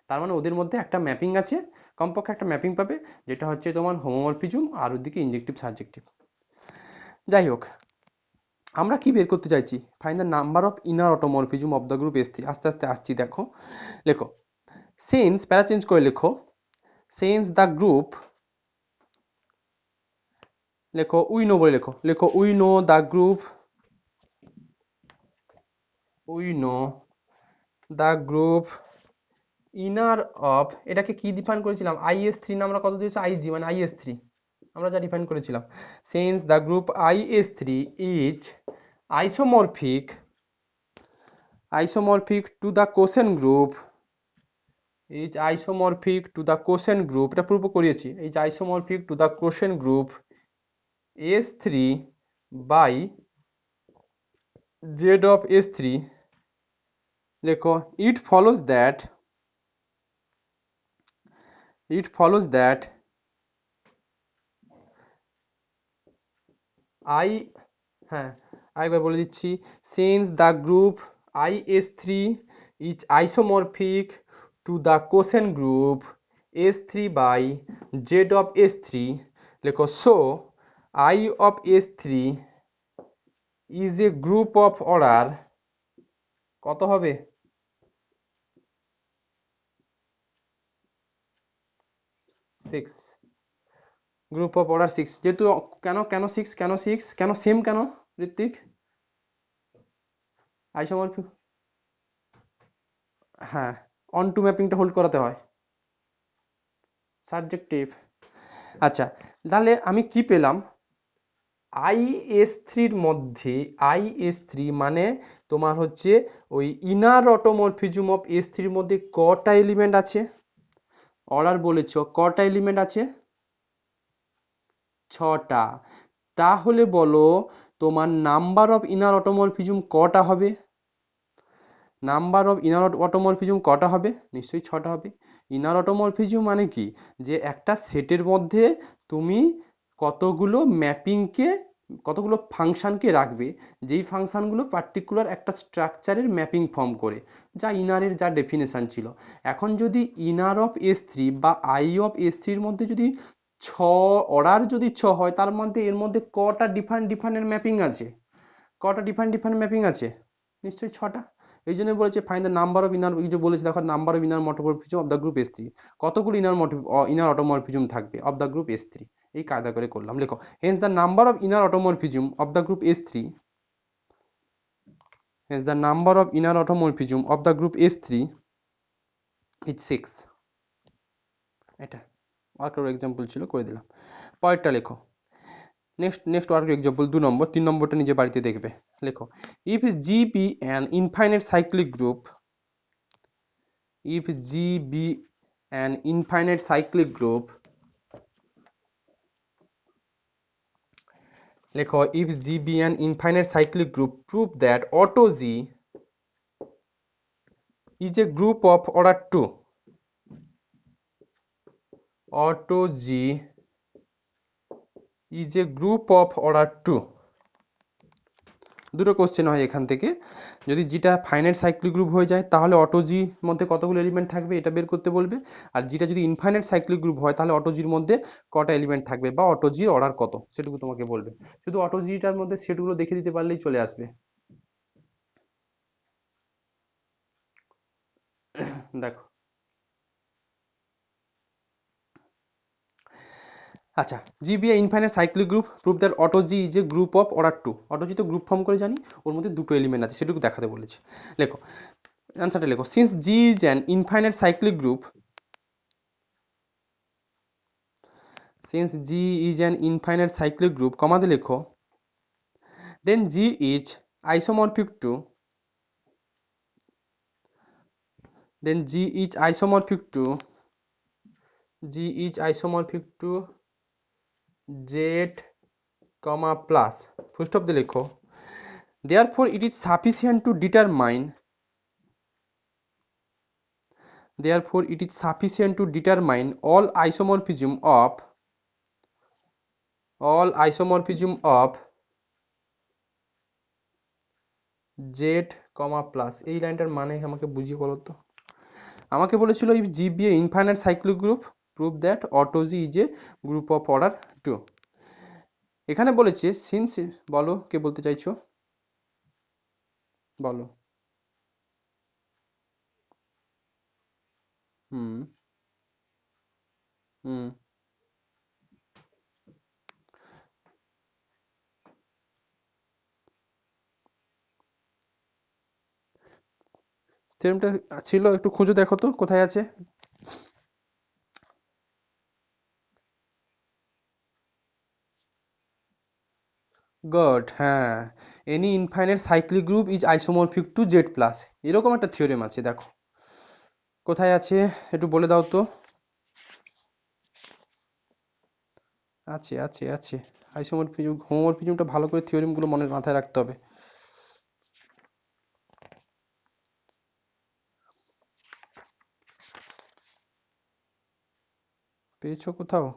তার মানে ওদের মধ্যে একটা ম্যাপিং আছে কমপক্ষে একটা ম্যাপিং পাবে যেটা হচ্ছে তোমার হোমোমরফিজম আর ওদিকে ইনজেক্টিভ সাবজেক্টিভ যাই হোক আমরা কি বের করতে চাইছি find the number of inner automorphism of the group S3 আস্তে আস্তে আসছি দেখো লেখো সিন্স প্যারা চেঞ্জ করে লেখো সিন্স দ্য গ্রুপ লেখো উই নো বলে লেখো we know the group inner of এটাকে কি ডিফাইন করেছিলাম IS3 না আমরা কত দিয়েছি IG মানে IS3 আমরা যা ডিফাইন করেছিলাম since the group IS3 is isomorphic to the quotient group এটা প্রুভ করিয়েছি is isomorphic to the quotient group S3 by Z of S3 লেখো it follows that আরেকবার বলে দিচ্ছি since the group IS3 is isomorphic to the quotient group S3 by Z of S3 লেখো so I of S3 is a group of order কত হবে six, group of order six. যেহেতু কেন কেন six, কেন সিক্স, কেন same, কেন Hrithik? Isomorphic, হ্যাঁ, অন টু ম্যাপিংটা হোল্ড করাতে হয়, সাবজেক্টিভ। আচ্ছা, তাহলে আমি কি পেলাম? IS3 মধ্যে, IS3 মানে তোমার হচ্ছে ওই ইনার অটোমরফিজম অফ S3 মধ্যে কটা এলিমেন্ট আছে? অর্ডার বলেছ, কটা এলিমেন্ট আছে? 6টা। তাহলে বলো তোমার নাম্বার অফ ইনার অটোমরফিজম কটা হবে? নাম্বার অফ ইনার অটোমরফিজম কটা হবে? নিশ্চয়ই 6টা হবে। ইনার অটোমরফিজম মানে কি? যে একটা সেটের মধ্যে তুমি কতগুলো ম্যাপিংকে, কতগুলো ফাংশনকে রাখবে, যেই ফাংশনগুলো পার্টিকুলার একটা স্ট্রাকচারের ম্যাপিং ফর্ম করে, যা ইনারের যা ডেফিনেশন ছিল। এখন যদি ইনার অফ S3 বা I of S3 মধ্যে যদি 6 অর্ডার যদি 6 হয়, তার মধ্যে এর মধ্যে কটা ডিফারেন্ট ডিফারেন্ট ম্যাপিং আছে? কটা ডিফারেন্ট ডিফারেন্ট ম্যাপিং আছে? নিশ্চয়ই 6টা। এই জন্য বলেছে find the number of inner, এই যে বলেছে দেখো, number of inner automorphism of the group S3, কতগুলো ইনার অটোমরফিজম থাকবে অফ দ্য গ্রুপ S3, এই কায়দা করে করলাম। লেখো hence the number of inner automorphism of the group S3, hence the number of inner automorphism of the group S3 is 6। এটা ওয়ার্কের example ছিল, করে দিলাম। পরেরটা লেখো, নেক্সট ওয়ার্ক এক্সাম্পল 2 নম্বর, 3 নম্বরটা নিজে বাড়িতে দেখবে। লেখো if G be an infinite cyclic group, if G be an infinite cyclic group, লেখো if G be an infinite cyclic group, prove that auto G is a group of order 2. Auto G is a group of order 2. দুটো question হয় এখান থেকে। যদি যেটা finite cyclic group হয়ে যায় তাহলে অটো জি মধ্যে কতগুলো এলিমেন্ট থাকবে এটা বের করতে বলবে, আর যেটা যদি ইনফাইনাইট সাইক্লিক গ্রুপ হয় তাহলে অটো জির মধ্যে কটা এলিমেন্ট থাকবে বা অটো জির অর্ডার কত, সেটুকু তোমাকে বলবে। শুধু অটো জিটার মধ্যে সেটগুলো দেখে দিতে পারলেই চলে আসবে। দেখো, আচ্ছা, G B a infinite cyclic group, prove that auto G is a group of order 2। Auto G তো গ্রুপ ফর্ম করে জানি, ওর মধ্যে দুটো এলিমেন্ট আছে, সেটুকু দেখাতে বলেছে। লেখো অ্যান্সারটা, লেখো since G is an infinite cyclic group, since G is an infinite cyclic group, কমাতে লেখো, then G is isomorphic to, then G is isomorphic to, G is isomorphic to Z, plus, full stop দিয়ে লেখো, therefore it is sufficient to determine, therefore it is sufficient to determine all isomorphism of, all isomorphism of Z, plus। এই লাইনটার মানে আমাকে বুঝিয়ে বলো তো। আমাকে বলেছিল if G be a infinite cyclic group, prove that auto G is a group of order 2। এখানে বলেছে সিন্স, বলো কে বলতে চাইছো, বলো। হুম, হুম, থিওরেমটা ছিল, একটু খুঁজে দেখো তো কোথায় আছে। গুড, হ্যাঁ, any infinite cyclic group is isomorphic to Z plus, এরকম একটা থিওরেম আছে। দেখো কোথায় আছে একটু বলে দাও তো। আছে আছে আছে, আইসোমরফিজম হোমোমরফিজমটা ভালো করে থিওরেম গুলো মনে মাথায় রাখতে হবে। পেয়েছো কোথাও?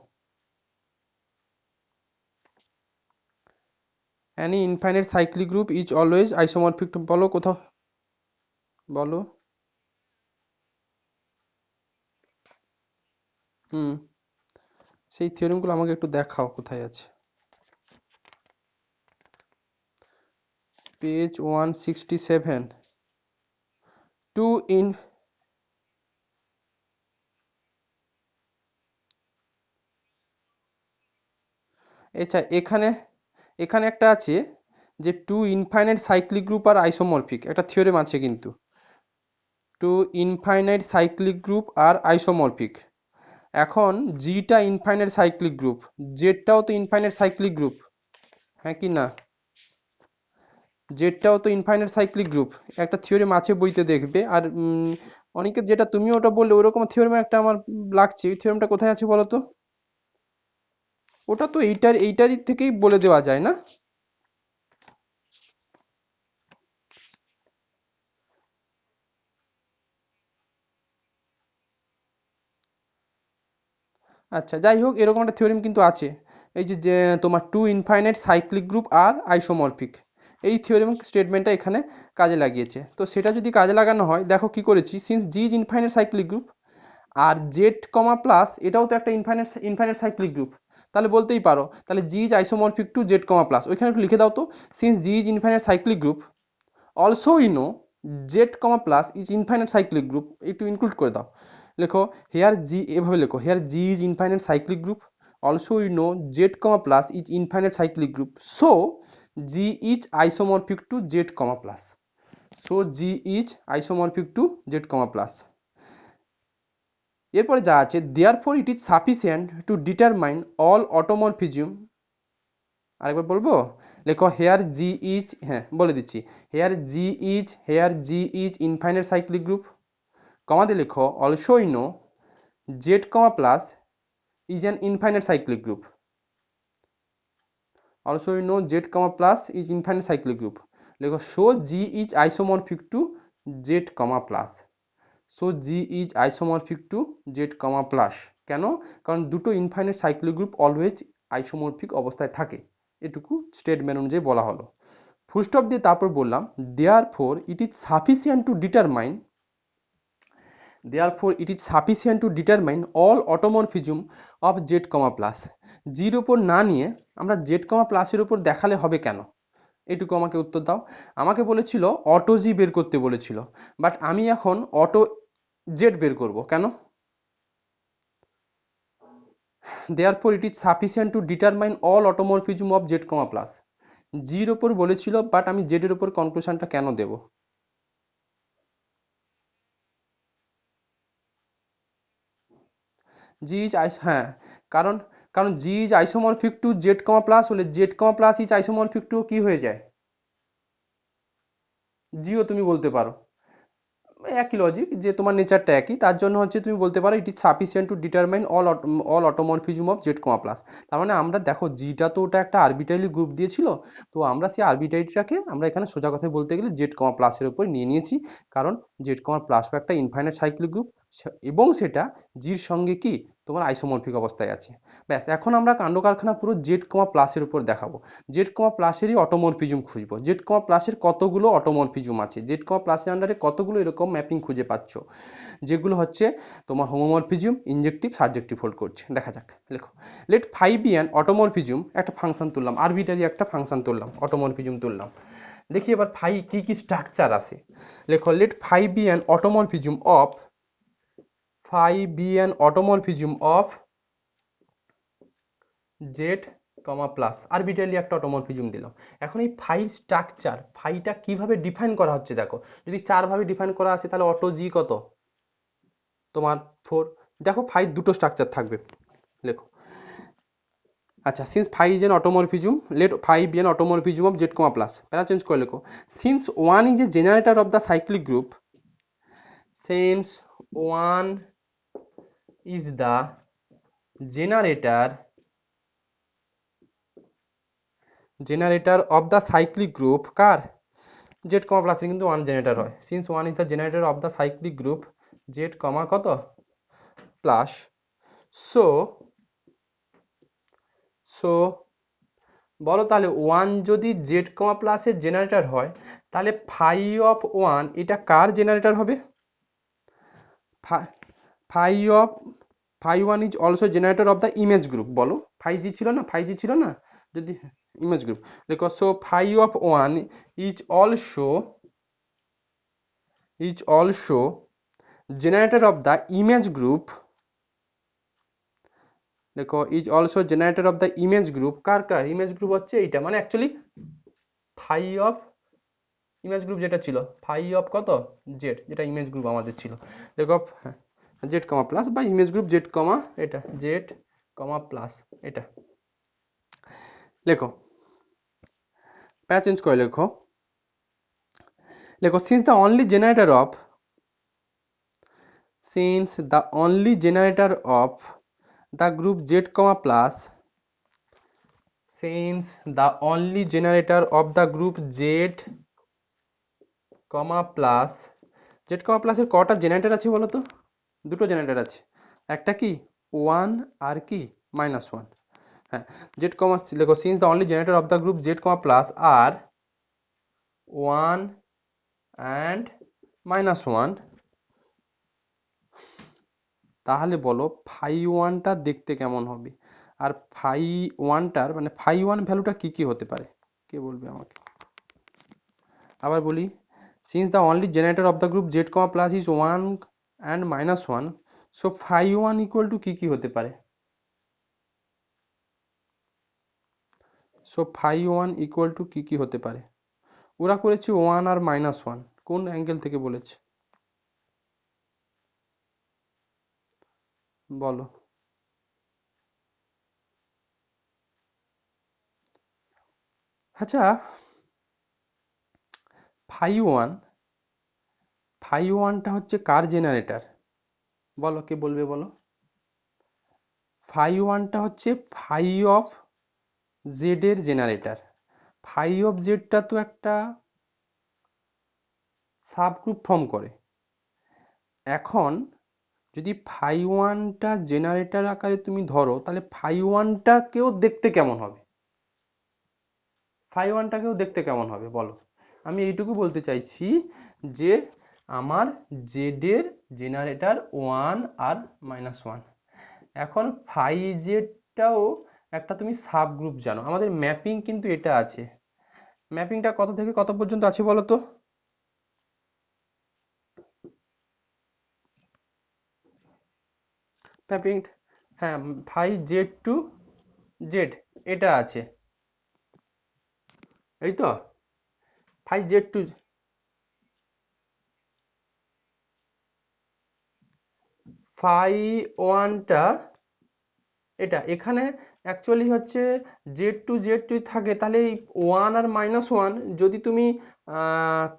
any infinite cyclic group is always isomorphic to, বলো কোথাও, বলো। হুম, সেই থিওরেমগুলো আমাকে একটু দেখাও কোথায় আছে। পেজ 167, টু ইন, আচ্ছা, এখানে এখানে একটা আছে যে two infinite cyclic group are isomorphic, একটা থিওরেম আছে কিন্তু, two infinite cyclic group are isomorphic. এখন জিটা ইনফাইনাইট সাইক্লিক গ্রুপ, জেডটাও তো ইনফাইনাইট সাইক্লিক গ্রুপ, হ্যাঁ কি না? জেডটাও তো ইনফাইনাইট সাইক্লিক গ্রুপ, একটা থিওরেম আছে বইতে দেখবে। আর অনেকের যেটা তুমি ওটা বললে ওরকম থিওরেম একটা আমার লাগছে, ওই থিওরেমটা কোথায় আছে বলো তো? ওটা তো এইটারই থেকেই বলে দেওয়া যায় না? আচ্ছা, যাই হোক, এরকম একটা থিওরেম কিন্তু আছে, এই যে যে তোমার two infinite cyclic group are isomorphic, এই থিওরেম স্টেটমেন্টটা এখানে কাজে লাগিয়েছে। তো সেটা যদি কাজে লাগানো হয়, দেখো কি করেছি, since G is infinite cyclic group আর জেড কমা প্লাস এটাও তো একটা ইনফাইনাইট ইনফাইনাইট সাইক্লিক গ্রুপ, তাহলে বলতেই পারো তাহলে G is isomorphic to Z comma plus, ওইখানে একটু লিখে দাও তো, since G is infinite cyclic group also we know Z comma plus is infinite cyclic group, একটু ইনক্লুড করে দাও। লেখো হেয়ার জি, এভাবে লেখো, here G is infinite cyclic group also we know Z comma plus is infinite cyclic group, so G is isomorphic to Z comma plus, so G is isomorphic to Z comma plus. এরপরে যা আছে, therefore it is sufficient to determine all automorphism, আরেকবার বলবো, লেখো here G is, হ্যাঁ বলে দিচ্ছি, here G is infinite cyclic group, comma দিয়ে লেখো also you know Z comma plus is an infinite cyclic group, also you know Z comma plus is infinite cyclic group, লেখো so G is isomorphic to Z comma plus, so G is isomorphic to Z comma plus. কেন? কারণ দুটো infinite cyclic group always isomorphic অবস্থায় থাকে, এটুকু statement অনুযায়ী বলা হলো। ফুল স্টপ দিয়ে তারপর বললাম therefore it is sufficient to determine, therefore it is sufficient to determine all automorphism of Z comma plus, জির ওপর না নিয়ে আমরা জেড কমা প্লাসের উপর দেখালে হবে কেন? এটুকু আমাকে উত্তর দাও। আমাকে বলেছিল অটো জি বের করতে বলেছিল, বাট আমি এখন অটো জেড বের করব, কেন? Therefore it is sufficient to determine all automorphism of Z comma plus, জির ওপর বলেছিল বাট আমি জেড এর উপর কনক্লুশনটা কেন দেব? জি ইজ হ্যাঁ, কারণ কারণ G is isomorphic to Z comma plus হলে Z comma plus is isomorphic to কি হয়ে যায়? জিও তুমি বলতে পারো, একই লজিক, যে তোমার নেচারটা একই, তার জন্য হচ্ছে তুমি বলতে পারো ইট is sufficient to determine all automorphism of Z comma plus. তার মানে আমরা দেখো জিটা তো ওটা একটা আরবিট্রারি গ্রুপ দিয়েছিল, তো আমরা সেই আরবিট্রারিটাকে আমরা এখানে সোজা কথায় বলতে গেলে জেড কমা প্লাসের উপর নিয়ে নিয়েছি, কারণ জেড কমা প্লাসও একটা ইনফাইনাইট সাইক্লিক গ্রুপ এবং সেটা জির সঙ্গে কি তোমার আইসোমরফিক অবস্থায় আছে। ব্যাস, এখন আমরা কাণ্ড কারখানা পুরো জেড কমা প্লাসের উপর দেখাবো, জেড কমা প্লাসেরই অটোমরফিজম খুঁজবো, জেড কমা প্লাসের কতগুলো অটোমরফিজম আছে, জেড কমা প্লাসের আন্ডারে কতগুলো এরকম ম্যাপিং খুঁজে পাচ্ছ যেগুলো হচ্ছে তোমার হোমোমরফিজম ইনজেক্টিভ সাবজেক্টিভ হোল্ড করছে। দেখা যাক, লেখো let phi be an automorphism, একটা ফাংশন তুললাম, আরবিটারি একটা ফাংশন তুললাম, অটোমরফিজম তুললাম, দেখি এবার ফাই কি কি স্ট্রাকচার আছে। লেখো let phi be an automorphism of, phi be an automorphism of Z comma plus, arbitrary একটা অটোমরফিজম দিলাম। এখন এই ফাই স্ট্রাকচার, ফাইটা কিভাবে ডিফাইন করা হচ্ছে দেখো, যদি চার ভাবে ডিফাইন করা আছে তাহলে অটো জি কত তোমার 4, দেখো ফাই দুটো স্ট্রাকচার থাকবে, লেখো। আচ্ছা, since phi is an automorphism, let phi be an automorphism of Z comma plus, para change করে লেখো, since one is a generator of the cyclic group, since one is the generator generator of the cyclic group, কার? Z comma প্লাসে কিন্তু one generator হয়, since one is the generator of the cyclic group Z comma কত plus, so so বলো তাহলে one যদি Z কমা প্লাসের generator হয় তাহলে ফাই অফ ওয়ান এটা কার জেনারেটর হবে? Phi of phi one is also generator of the image group, বলো ফাই জি ছিল না, ফাই জি ছিল না, যদি ইমেজ গ্রুপ দেখো, so phi of one is also generator of the image group দেখো is also generator of the image group. কার image group হচ্ছে এইটা, মানে actually phi of image group যেটা ছিল, ফাই অফ কত জেড, যেটা ইমেজ গ্রুপ আমাদের ছিল। দেখো জেড কমা প্লাস বা ইমেজ গ্রুপ জেড কমা এটা জেড কমা প্লাস এটা লেখো, প্যারা চেঞ্জ করে লেখো। লেখো since the only generator of the group z comma plus since the only generator of the group z comma plus z comma plus এর কটা জেনারেটর আছে বলো তো? দুটো জেনারেটর আছে, একটা কি 1 আর কি -1। হ্যাঁ, z comma লেখো since the only generator of the group z comma plus are 1 and -1, তাহলে বলো ফাই ওয়ানটা দেখতে কেমন হবে, আর ফাই ওয়ানটার মানে ফাই ওয়ান ভ্যালুটা কি কি হতে পারে, কে বলবে আমাকে? আবার বলি, since the only generator of the group Z comma plus is 1 and -1, so phi one equal to কি কি হতে পারে? So phi one equal to কি কি হতে পারে? ওরা করেছে 1 আর -1, কোন অ্যাঙ্গেল থেকে বলেছে বলো? আচ্ছা, ফাই ওয়ানটা হচ্ছে কার জেনারেটর বলো, কে বলবে বলো? ফাই ওয়ানটা হচ্ছে ফাই অফ জেড এর জেনারেটর। ফাই অফ জেডটা তো একটা সাবগ্রুপ ফর্ম করে। এখন যদি ফাই ওয়ানটা জেনারেটর আকারে তুমি ধরো, তাহলে ফাই ওয়ানটাকেও দেখতে কেমন হবে? ফাই ওয়ানটাকেও দেখতে কেমন হবে বলো? আমি এইটুকু বলতে চাইছি যে আমার জেড এর জেনারেটর 1 আর -1। এখন ফাই জেডটাও একটা তুমি সাব গ্রুপ জানো, আমাদের ম্যাপিং কিন্তু এটা আছে। ম্যাপিংটা কত থেকে কত পর্যন্ত আছে বলো তো? ম্যাপিং, হ্যাঁ, ফাই জেড টু জেড এটা আছে, এই তো ফাই জেড টু ফাই ওয়ানটা এটা এখানে অ্যাকচুয়ালি হচ্ছে জেড টু থাকে, তাহলে এই 1 আর -1 যদি তুমি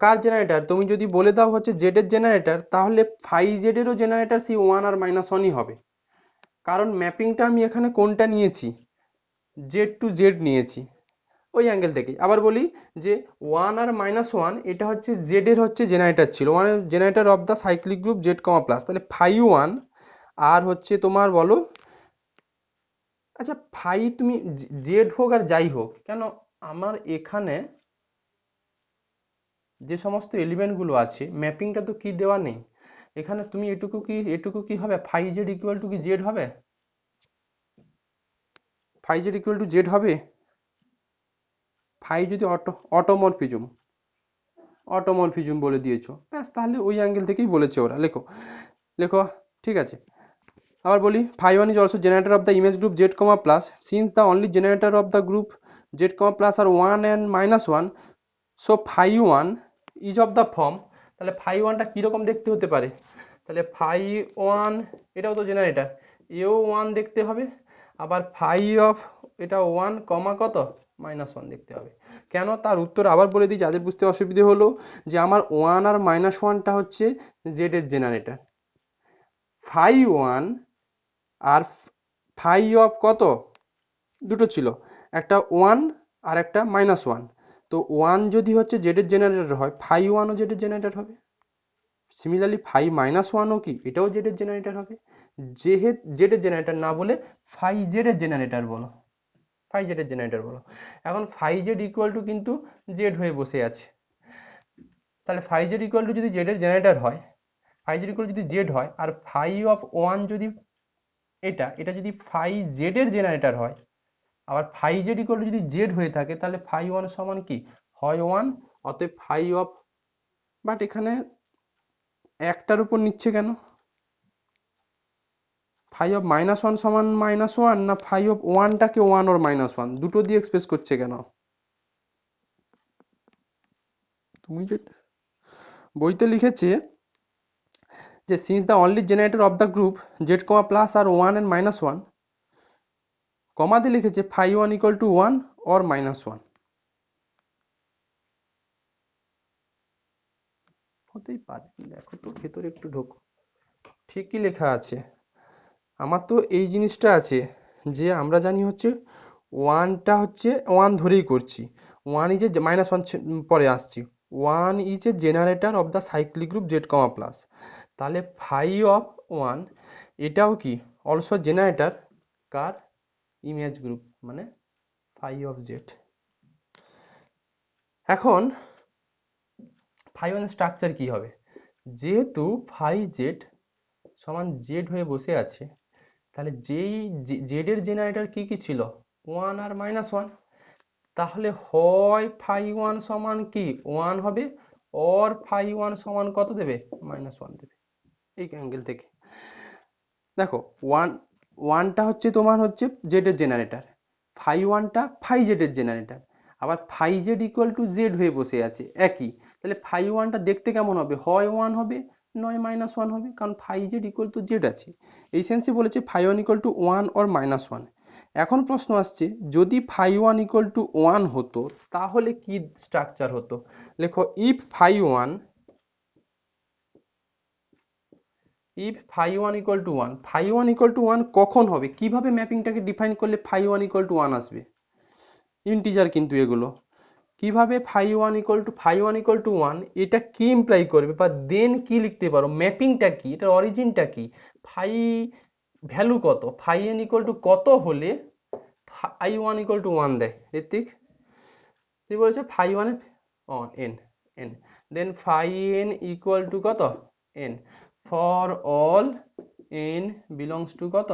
কার জেনারেটর তুমি যদি বলে দাও হচ্ছে জেড এর জেনারেটর, তাহলে ফাই জেড এরও জেনারেটর সেই 1 আর -1ই হবে। কারণ ম্যাপিংটা আমি এখানে কোনটা নিয়েছি, জেড টু জেড নিয়েছি, ওই অ্যাঙ্গেল থেকেই। আবার বলি যে 1 আর -1 এটা হচ্ছে জেড এর হচ্ছে জেনারেটর ছিল, মানে generator of the cyclic group Z comma plus, তাহলে ফাই ওয়ান আর হচ্ছে তোমার বলো, আচ্ছা ফাই তুমি জেড হোক আর যাই হোক কেন, আমার এখানে যে সমস্ত এলিমেন্ট গুলো আছে ম্যাপিংটা তো কি দেওয়া নেই, এখানে তুমি এটুকু কি হবে, ফাই জেড ইকুয়াল টু কি জেড হবে? Phi Z equal to Z হবে? ফাই যদি অটোমরফিজম বলে দিয়েছো, ব্যাস তাহলে ওই অ্যাঙ্গেল থেকেই বলেছে ওরা। লেখো লেখো, ঠিক আছে। আবার বলি, phi one is also generator of the image group Z comma plus since the only generator of the group Z comma plus are 1 and -1, so phi one is of the form. তাহলে phi ওয়ানটা কীরকম দেখতে হতে পারে? তাহলে phi one এটাও তো generator, এও 1 দেখতে হবে, আবার ফাই অফ এটা 1 কমা কত -1 দেখতে হবে। কেন, তার উত্তর আবার বলে দিই যাদের বুঝতে অসুবিধে হলো, যে আমার 1 আর -1টা হচ্ছে জেড এর জেনারেটর, ফাই ওয়ান আর ফাই অফ কত দুটো ছিল, একটা 1 আর একটা -1, তো 1 যদি হচ্ছে জেড এর জেনারেটর হয়, ফাই ওয়ানও জেড এর জেনারেটর হবে। সিমিলারলি ফাই -1ও কি এটাও জেড এর জেনারেটর হবে। জেড এর জেনারেটর না বলে ফাই জেড এর জেনারেটর বলো, ফাই জেড এর জেনারেটর বলো। এখন ফাই জেড ইকুয়াল টু কিন্তু জেড হয়ে বসে আছে, তাহলে ফাই জেড ইকুয়াল টু যদি জেড এর জেনারেটর হয়, ফাই জেড ইকুয়াল যদি জেড হয়, আর ফাই অফ 1 যদি এটা এটা যদি ফাই জেড এর জেনারেটর হয়, আবার ফাই জেড ইকুয়াল টু যদি জেড হয়ে থাকে, তাহলে ফাই ওয়ান সমান কি হয় 1, অতএব ফাই অফ, বাট এখানে একটার উপর নিচ্ছে কেন? ফাই অফ -1 সমান -1, না ফাই অফ 1টাকে 1 or -1 দুটো দিয়ে এক্সপ্রেস করছে কেন? তুমি যে বইতে লিখেছে যে since the only generator of the group z, plus are 1 and -1, কমা দিয়ে লিখেছে ফাই 1 equal to 1 or -1। হতেই পারে, দেখো তো ভেতরে একটু ঢোকো, ঠিকই লেখা আছে। আমার তো এই জিনিসটা আছে যে আমরা জানি হচ্ছে 1টা হচ্ছে 1 ধরেই করছি, 1 ইজ এ -1 পরে আসছি, 1 is a generator of the cyclic group z, plus, তাহলে ফাই অফ 1 এটাও কি অলসো জেনারেটর কার? ইমেজ গ্রুপ, মানে ফাই অফ z। এখন ফাই 1 স্ট্রাকচার কি হবে? যেহেতু ফাই z সমান z হয়ে বসে আছে, তাহলে যেই z এর জেনারেটর কি কি ছিল? 1 আর -1, তাহলে হয় ফাই 1 সমান কি 1 হবে, অর ফাই 1 সমান কত দেবে? -1 দেবে। এই অ্যাঙ্গেল থেকে দেখো 1টা হচ্ছে তোমার হচ্ছে z এর জেনারেটর, ফাই 1টা ফাই z এর জেনারেটর, আবার phi z equal to z হয়ে বসে আছে একই, তাহলে ফাই 1টা দেখতে কেমন হবে? হয় 1 হবে, নয় -1 হবে, কারণ phi z equal to z আছে। এই সেন্সে বলেছে ফাই 1 ইকুয়াল টু 1 or -1। এখন প্রশ্ন আসছে যদি ফাই 1 ইকুয়াল টু 1 হতো তাহলে কি স্ট্রাকচার হতো? লেখো if phi 1 equal to 1, phi 1 equal to 1 কখন হবে? কিভাবে ম্যাপিংটাকে ডিফাইন করলে ফাই 1 ইকুয়াল টু 1 আসবে? ইন্টিজার কিন্তু এগুলো। কিভাবে ফাই 1 ইকুয়াল টু 1 এটা কি ইমপ্লাই করবে, বা দেন কি লিখতে পারো, ম্যাপিংটা কি, এটার অরিজিনটা কি, ফাই ভ্যালু কত, ফাই n ইকুয়াল টু কত হলে ফাই 1 ইকুয়াল টু 1 দেয়? ঋত্বিক কি বলেছে? Phi 1 n then phi n equal to কত? n for all n belongs to কত?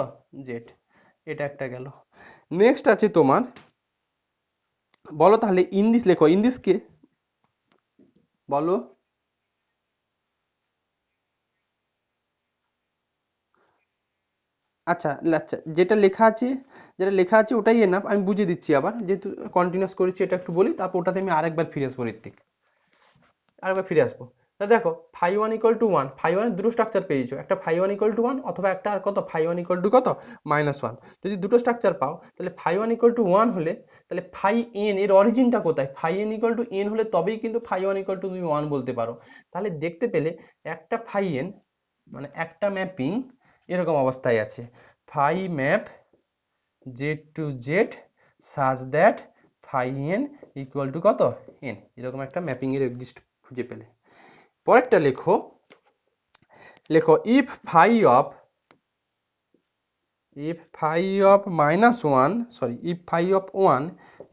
z। এটা একটা গেল। নেক্সট আছে তোমার, বলো তাহলে ইন দিস, লেখো ইন দিস কে, বলো আচ্ছা আচ্ছা, যেটা লেখা আছে ওটাই এনাফ, আমি বুঝিয়ে দিচ্ছি আবার, যেহেতু কন্টিনিউয়াস করেছি এটা একটু বলি, তারপর ওটাতে আমি আরেকবার ফিরে আসবো ঋত্বিক, আরেকবার ফিরে আসবো। তা দেখো ফাই 1 ইকুয়াল টু 1, ফাই 1 এর দুটো স্ট্রাকচার পেয়েছো, একটা ফাই 1 ইকুয়াল টু 1 অথবা একটা আর কত ফাই 1 ইকুয়াল টু কত? -1। যদি দুটো স্ট্রাকচার পাও তাহলে ফাই 1 ইকুয়াল টু 1 হলে তাহলে ফাই n এর অরিজিনটা কোথায়? Phi n equal to n হলে তবেই কিন্তু ফাই 1 ইকুয়াল টু তুমি 1 বলতে পারো। তাহলে দেখতে পেলে একটা ফাই n মানে একটা ম্যাপিং এরকম অবস্থায় আছে, phi map z to z such that phi n equal to কত? n, এরকম একটা ম্যাপিং এর এক্সিস্ট খুঁজে পেলে। পরেরটা লেখো, if phi of -1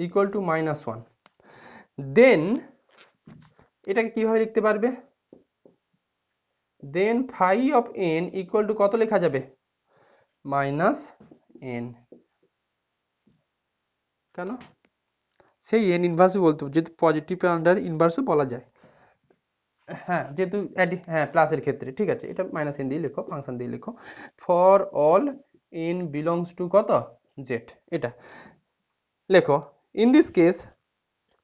equal to -1, then এটাকে কিভাবে লিখতে পারবে? then phi of n equal to কত লেখা যাবে? -n। কেন? সেই n ইনভার্সই বলতে, যেহেতু পজিটিভ আন্ডার ইনভার্সও বলা যায়। হ্যাঁ যেহেতু হ্যাঁ প্লাসের ক্ষেত্রে ঠিক আছে, এটা -n দিয়ে লেখো, ফাংশন দিয়ে লেখো, for all n belongs to কত? z। এটা লেখো in this case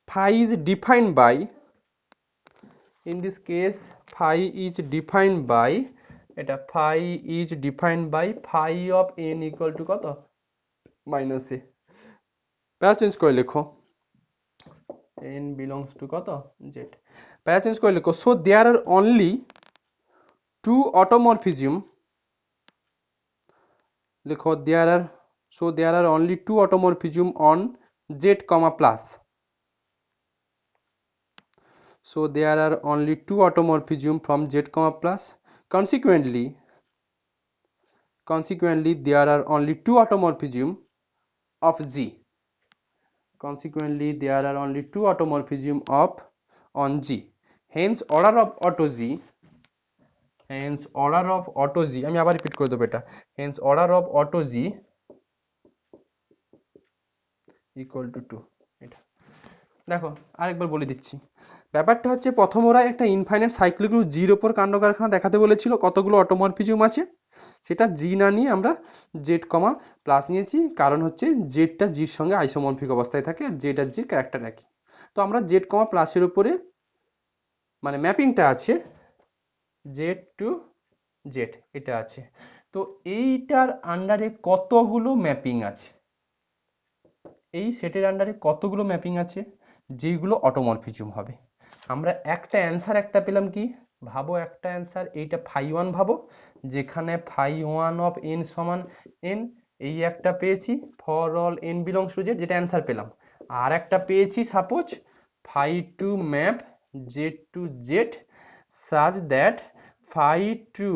phi is defined by, এটা phi is defined by phi of n equal to কত? -a। প্যারা চেঞ্জ করে লেখো n belongs to কত? z। প্যারা চেঞ্জ করে লেখো so there are only two automorphism, লেখো there are only two automorphism on z, plus, so there are only two automorphism from z, plus, consequently there are only two automorphism of z, on g, hence order of auto z, আমি আবার repeat করে দেবো এটা, hence order of auto z equal to 2। এটা দেখো আরেকবার বলে দিচ্ছি, ব্যাপারটা হচ্ছে প্রথম ওরা একটা ইনফাইনাইট সাইক্লিক গ্রুপ জির ওপর কাণ্ড কারখানা দেখাতে বলেছিল কতগুলো অটোমরফিজম আছে, সেটা জি না নিয়ে আমরা জেড কমা প্লাস নিয়েছি, কারণ হচ্ছে জেডটা জির সঙ্গে আইসোমরফিক অবস্থায় থাকে, জেড আর জির ক্যারেক্টার একই। তো আমরা জেড কমা প্লাসের উপরে মানে ম্যাপিংটা আছে জেড টু জেড, এটা আছে। তো এইটার আন্ডারে কতগুলো ম্যাপিং আছে, এই সেটের আন্ডারে কতগুলো ম্যাপিং আছে যেগুলো অটোমরফিজম হবে। আমরা একটা অ্যান্সার একটা পেলাম কি, ভাবো একটা অ্যান্সার, এইটা ফাই ওয়ান ভাবো, যেখানে ফাই ওয়ান অফ এন সমান এন, এই একটা পেয়েছি for all n belongs to Z, যেটা অ্যান্সার পেলাম। আর একটা পেয়েছি suppose phi two map Z to Z such that phi two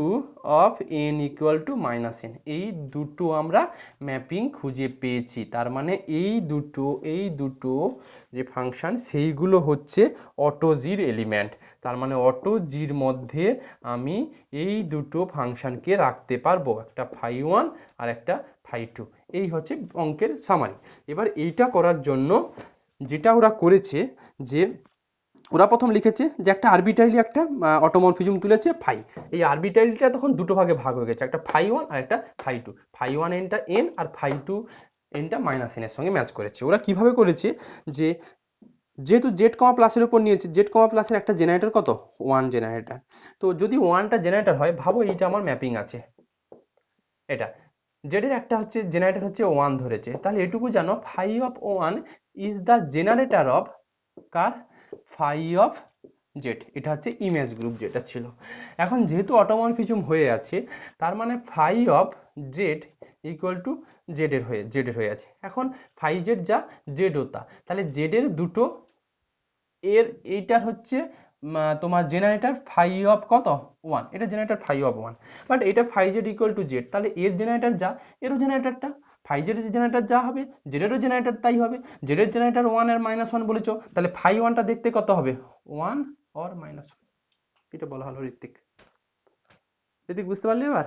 of n equal to minus n, এই দুটো আমরা ম্যাপিং খুঁজে পেয়েছি। তার মানে এই দুটো যে ফাংশন সেইগুলো হচ্ছে অটো জির এলিমেন্ট। তার মানে অটো জির মধ্যে আমি এই দুটো ফাংশনকে রাখতে পারবো, একটা ফাই ওয়ান আর একটা ফাই টু। এই হচ্ছে অঙ্কের সামারি। এবার এইটা করার জন্য যেটা ওরা করেছে, যে ওরা প্রথম লিখেছে যে একটা আরবিট্রারিলি একটা অটোমরফিজম তুলেছে ফাই, এই আরবিট্রারিলিটা তখন দুটো ভাগে ভাগ হয়ে গেছে, একটা ফাই ওয়ান আর একটা ফাই টু, ফাই ওয়ান এনটা এন আর ফাই টু এনটা মাইনাস এন এর সঙ্গে ম্যাচ করেছে। ওরা কিভাবে করেছে, যে যেহেতু জেড কমা প্লাসের উপর নিয়েছে, জেড কমা প্লাসের একটা জেনারেটর কত, ওয়ান জেনারেটর। তো যদি ওয়ানটা জেনারেটর হয়, ভাবো এইটা আমার ম্যাপিং আছে, এটা জেড এর একটা হচ্ছে জেনারেটর হচ্ছে ওয়ান ধরেছে, তাহলে এটুকু জানো phi of one is the generator of কার, ফাই অফ জেড। এটা হচ্ছে ইমেজ গ্রুপ যেটা ছিল। এখন যেহেতু অটোমরফিজম হয়ে আছে, তার মানে phi of Z equal to Z এর হয়ে আছে। এখন ফাই জেড যা জেড ও তা, তাহলে জেড এর দুটো এর এইটার হচ্ছে তোমার জেনারেটর ফাই অফ কত, ওয়ান, এটা generator phi of one. But এটা phi Z equal to Z, তাহলে এর জেনারেটর যা এরও জেনারেটরটা, ফাই জেড এর জেনারেটর যা হবে জেডেরও জেনারেটর তাই হবে। জেডের জেনারেটর ওয়ান আর মাইনাস ওয়ান বলেছো, তাহলে ফাই ওয়ানটা দেখতে কত হবে, ওয়ান অর মাইনাস ওয়ান। এটা বলা হলো ঋত্বিক। ঋত্বিক বুঝতে পারলি এবার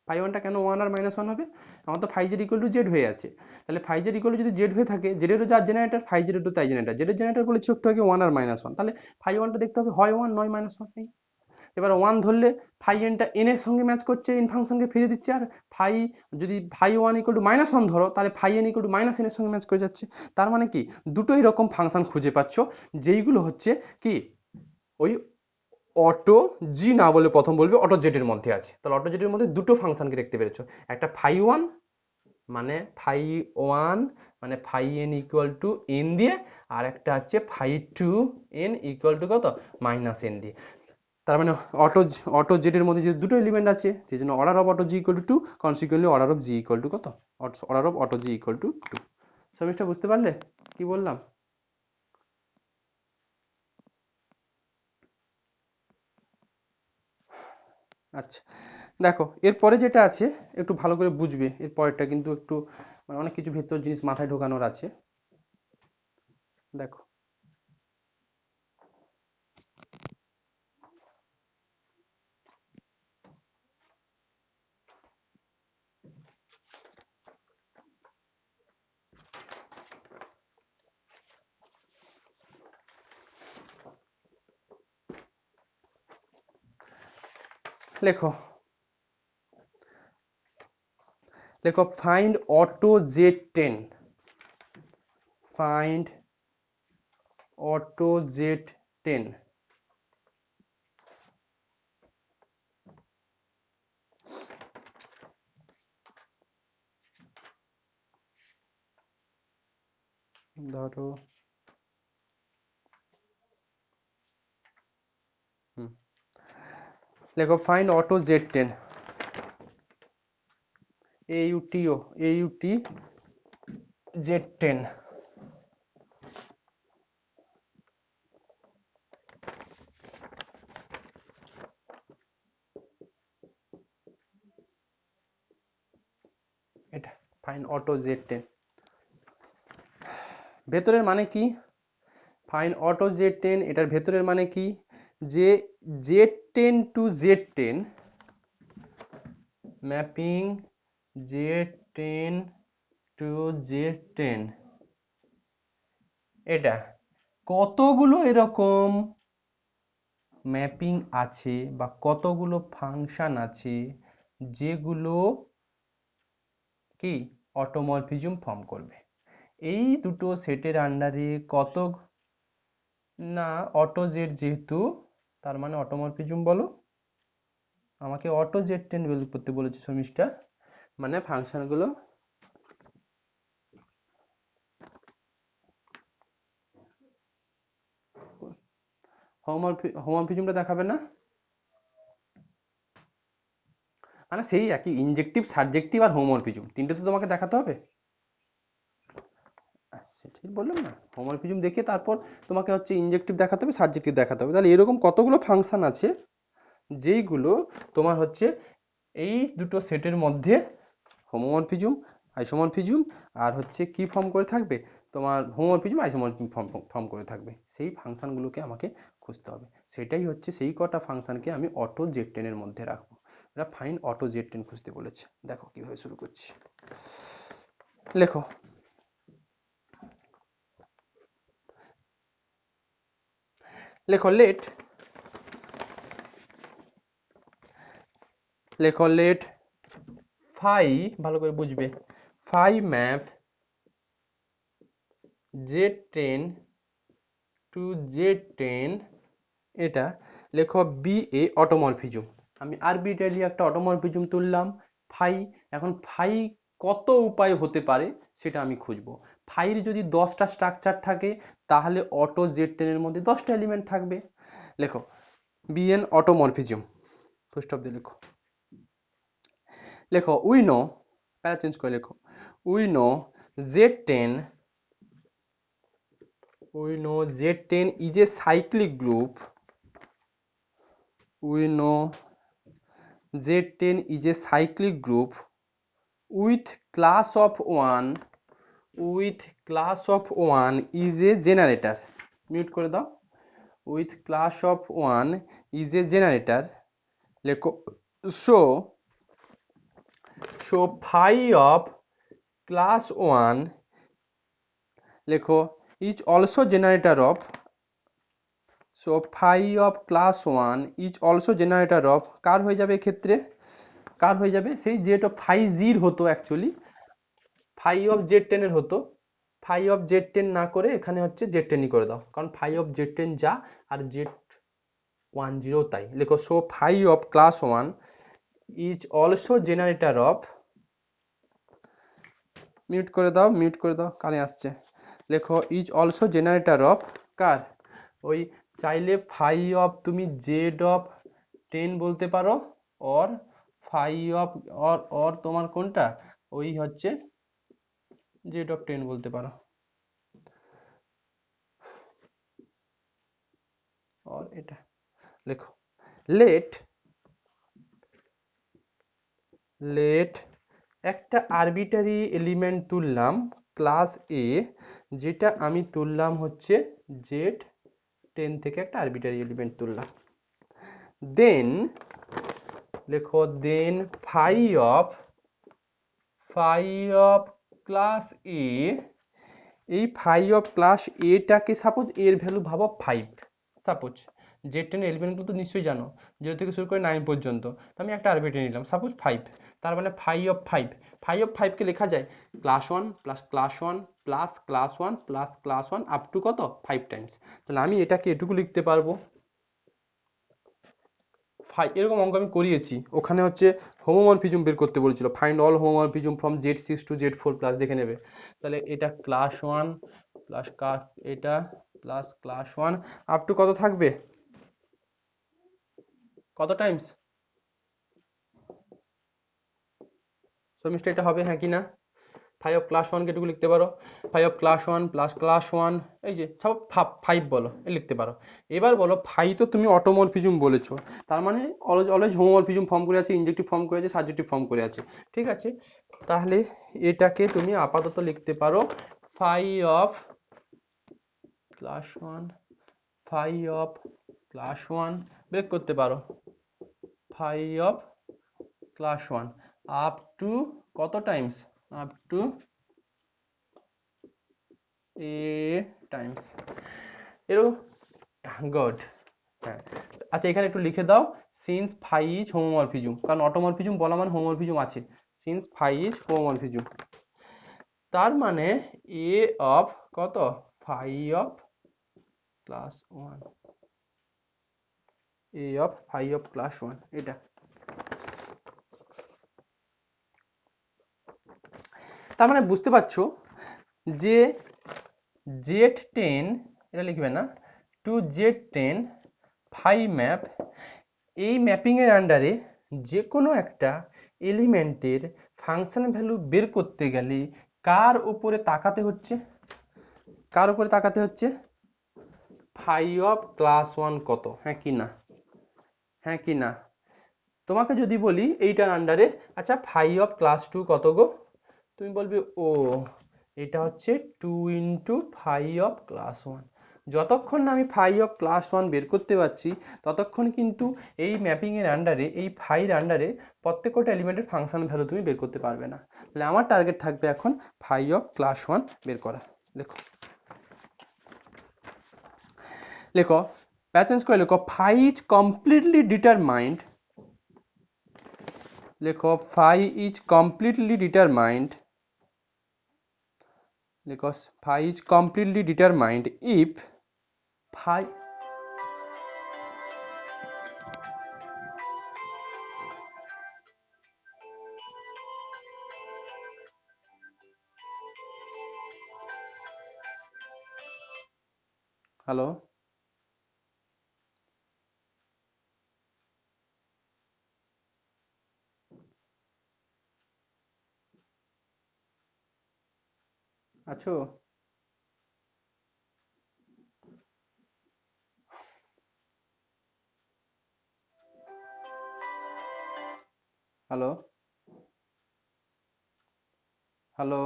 ফাই ওয়ানটা কেন ওয়ান আর মাইনাস ওয়ান হবে? আমার তো phi Z equal to Z হয়ে আছে, তাহলে ফাই জেড ইকুয়াল টু যদি জেড হয়ে থাকে, জেডেরও যা জেনারেটর ফাই জেডেরও তাই জেনারেটর, জেডের জেনারেটর বলেছি একটু আগে ওয়ান আর মাইনাস ওয়ান, তাহলে ফাই ওয়ানটা দেখতে হবে হয় ওয়ান নয় মাইনাস ওয়ান। এই এবার ওয়ান ধরলে ফাই এনটা এন এর সঙ্গে ম্যাচ করছে, এন ফাংশনকে ফিরে দিচ্ছে, আর ফাই যদি phi one equal to minus one ধরো, তাহলে phi n equal to minus N এর সঙ্গে ম্যাচ করে যাচ্ছে। তার মানে কি দুটোই রকম ফাংশন খুঁজে পাচ্ছ, যেইগুলো হচ্ছে কি ওই অটো জি না বলে প্রথম বলবে অটো জেড এর মধ্যে আছে। তাহলে অটো জেড এর মধ্যে দুটো ফাংশনকে দেখতে পেরেছো, একটা ফাই ওয়ান মানে ফাই ওয়ান মানে phi n equal to n দিয়ে, আর একটা হচ্ছে phi two n equal to কত, মাইনাস এন দিয়ে। তার মানে অটো জেড এর মধ্যে যে দুটো এলিমেন্ট আছে, সেই জন্য order of auto G equal to two, consequently order of G equal to কত, order of auto G equal to two. সমিষ্টা বুঝতে পারলে কি বললাম? আচ্ছা দেখো এরপরে যেটা আছে একটু ভালো করে বুঝবে, এর পরেরটা কিন্তু একটু মানে অনেক কিছু ভেতর জিনিস মাথায় ঢোকানোর আছে। দেখো লেখো, লেখো find auto Z ten, find auto Z ten. ধরো লেখো find auto Z ten, AUTO AUT Z ten. এটা ফাইন্ড অটো জেড টেন, ভেতরের মানে কি, ফাইন্ড অটো জেড টেন এটার ভেতরের মানে কি, যে Z ten to Z ten mapping Z ten to Z ten, এটা কতগুলো এরকম ম্যাপিং আছে বা কতগুলো ফাংশন আছে যেগুলো কি অটোমরফিজম ফর্ম করবে। এই দুটো সেটের আন্ডারে কত, না অটো জেড যেহেতু, তার মানে অটোমরফিজম বলো, আমাকে অটো জেড টেন বের করতে বলেছে শর্মিষ্ঠা, মানে ফাংশনগুলো হোমোমরফিজমটা দেখাবে না, মানে সেই একই ইনজেক্টিভ সাবজেক্টিভ আর হোমোমরফিজম তিনটে তো তোমাকে দেখাতে হবে। সেটাই বললাম না, হোমোমরফিজম দেখে তারপর তোমাকে হচ্ছে ইনজেক্টিভ দেখাতে হবে সাবজেক্টিভ দেখাতে হবে। তাহলে এরকম কতগুলো ফাংশন আছে যেইগুলো তোমার হচ্ছে এই দুটো সেটের মধ্যে হোমোমরফিজম আইসোমরফিজম আর হচ্ছে কি ফর্ম করে থাকবে, তোমার হোমোমরফিজম আইসোমরফিজম ফর্ম করে থাকবে, সেই ফাংশনগুলোকে আমাকে খুঁজতে হবে। সেটাই হচ্ছে সেই কটা ফাংশনকে আমি অটো জেড টেনের মধ্যে রাখবো। এটা ফাইন অটো জেড টেন খুঁজতে বলেছে। দেখো কিভাবে শুরু করছি, লেখো লেখো লেট লেখো লেট ফাই, ভালো করে বুঝবে, phi map Z ten to Z ten, এটা লেখো বি এ অটোমরফিজম। আমি আরবিট্রারিলি একটা অটোমরফিজম তুললাম ফাই। এখন ফাই কত উপায় হতে পারে সেটা আমি খুঁজবো। ফাইয়ের যদি 10টা স্ট্রাকচার থাকে তাহলে অটো জেড টেনের মধ্যে 10টা এলিমেন্ট থাকবে। লেখো বিএন অটোমরফিজম, ফুল স্টপ দিয়ে লেখো। লেখো উই নো, প্যারা চেঞ্জ করে লেখো, we know Z ten, we know Z10 is a cyclic group. We know Z10 is a cyclic group with class of 1 is a generator. Mute করে দাও। With class of 1 is a generator. লেখো so phi of class 1 লেখো is also generator of, so phi of class 1 is also generator of কার হয়ে যাবে এক্ষেত্রে, কার হয়ে যাবে, সেই যেটা ফাই জির হতো অ্যাকচুয়ালি ফাই অফ জেড টেনের হতো, ফাই অফ জেড টেন না করে এখানে হচ্ছে জেড টেনই করে দাও, কারণ ফাই অফ জেড টেন যা আর জেড ওয়ান জিরো তাই। লেখো so phi of class one is also generator of, mute করে দাও কানে আসছে। লেখো ইজ অলসো জেনারেটর অফ কার, ওই চাইলে ফাই অফ তুমি জেড অফ টেন বলতে পারো, অর ফাই অফ অর তোমার কোনটা ওই হচ্ছে জেড অফ টেন বলতে পারো, অর এটা লেখো লেট লেট একটা আরবিটারি এলিমেন্ট তুললাম ক্লাস এ, যেটা আমি তুললাম হচ্ছে জেড টেন থেকে একটা আরবিটারি এলিমেন্ট তুললাম, দেন লেখো দেন ফাই অফ ক্লাস এ, এই ফাই অফ ক্লাস এটাকে সাপোজ এর ভ্যালু ভাবো 5, সাপোজ জেড টেন এলিমেন্টগুলো তো নিশ্চয়ই জানো 0 থেকে শুরু করে 9 পর্যন্ত, তো আমি একটা আরবিটারি নিলাম সাপোজ 5, তার মানে ফাই অফ 5 কে লেখা যায় class 1 plus class 1 plus class 1 plus class 1 up to কত 5 টাইমস। তাহলে আমি এটাকে এটুকু লিখতে পারবো, এরকম অঙ্ক আমি করিয়েছি, ওখানে হচ্ছে হোমোমরফিজম বের করতে বলেছিল, find all homomorphism from Z6 to Z4 plus, দেখে নেবে। তাহলে এটা ক্লাস 1 প্লাস এটা প্লাস ক্লাস 1 আপ টু কত থাকবে, কত টাইমস, মিস্টার এটা হবে হ্যাঁ কি না, ফাইভ অফ ক্লাস 1 কেটুকু লিখতে পারো, five of class 1 plus class 1, এই যে সব 5 বলো লিখতে পারো। এবার বলো ফাই তো তুমি অটোমরফিজম বলেছো, তার মানে অলওয়েজ হোমোমরফিজম ফর্ম করে আছে, ইনজেক্টিভ ফর্ম করে আছে, সাবজেক্টিভ ফর্ম করে আছে, ঠিক আছে। তাহলে এটাকে তুমি আপাতত লিখতে পারো phi of class 1, phi of class 1 break করতে পারো, phi of class 1 up to কত times, up to a times, এরকম গুড। হ্যাঁ আচ্ছা এখানে একটু লিখে দাও, সিন্স ফাই ইজ হোমোমরফিজম, কারণ অটোমরফিজম বলা মানে হোমোমরফিজম আছে। সিন্স ফাই ইজ হোমোমরফিজম, তার মানে এ অফ কত, phi of class one, A of phi of class one, এটা। তার মানে বুঝতে পারছো যে জেড টেন, এটা লিখবে না, to Z ten phi map, এই ম্যাপিং এর আন্ডারে যে কোনো একটা এলিমেন্টের ফাংশন ভ্যালু বের করতে গেলে কার উপরে তাকাতে হচ্ছে, কার উপরে তাকাতে হচ্ছে, ফাই অফ ক্লাস ওয়ান কত, হ্যাঁ কি না, হ্যাঁ কি না। তোমাকে যদি বলি এইটার আন্ডারে, আচ্ছা ফাই অফ ক্লাস টু কত গো, তুমি বলবে ও এটা হচ্ছে two into phi of class one. যতক্ষণ না আমি ফাই অফ ক্লাস ওয়ান বের করতে পারছি ততক্ষণ কিন্তু এই ম্যাপিং এর আন্ডারে, এই ফাইর আন্ডারে প্রত্যেকটা এলিমেন্টের ফাংশন ভ্যালু তুমি বের করতে পারবে না। তাহলে আমার টার্গেট থাকবে এখন ফাই অফ ক্লাস ওয়ান বের করা। দেখো লেখো, প্যাচেন্স করে লেখো, ফাই ইজ কমপ্লিটলি ডিটারমাইন্ড, লেখো phi is completely determined, because phi is completely determined if phi, hello, আছো, হ্যালো, হ্যালো,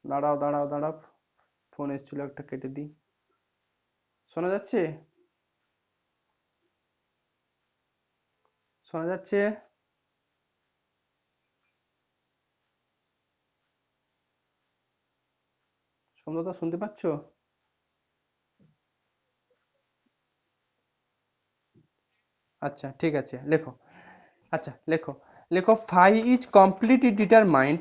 দাঁড়াও দাঁড়াও দাঁড়াও, ফোন এসেছিল একটা, কেটে দিই। শোনা যাচ্ছে, শোনা যাচ্ছে, সমঝোতা শুনতে পাচ্ছ? আচ্ছা ঠিক আছে লেখো, আচ্ছা লেখো, লেখো phi is completely determined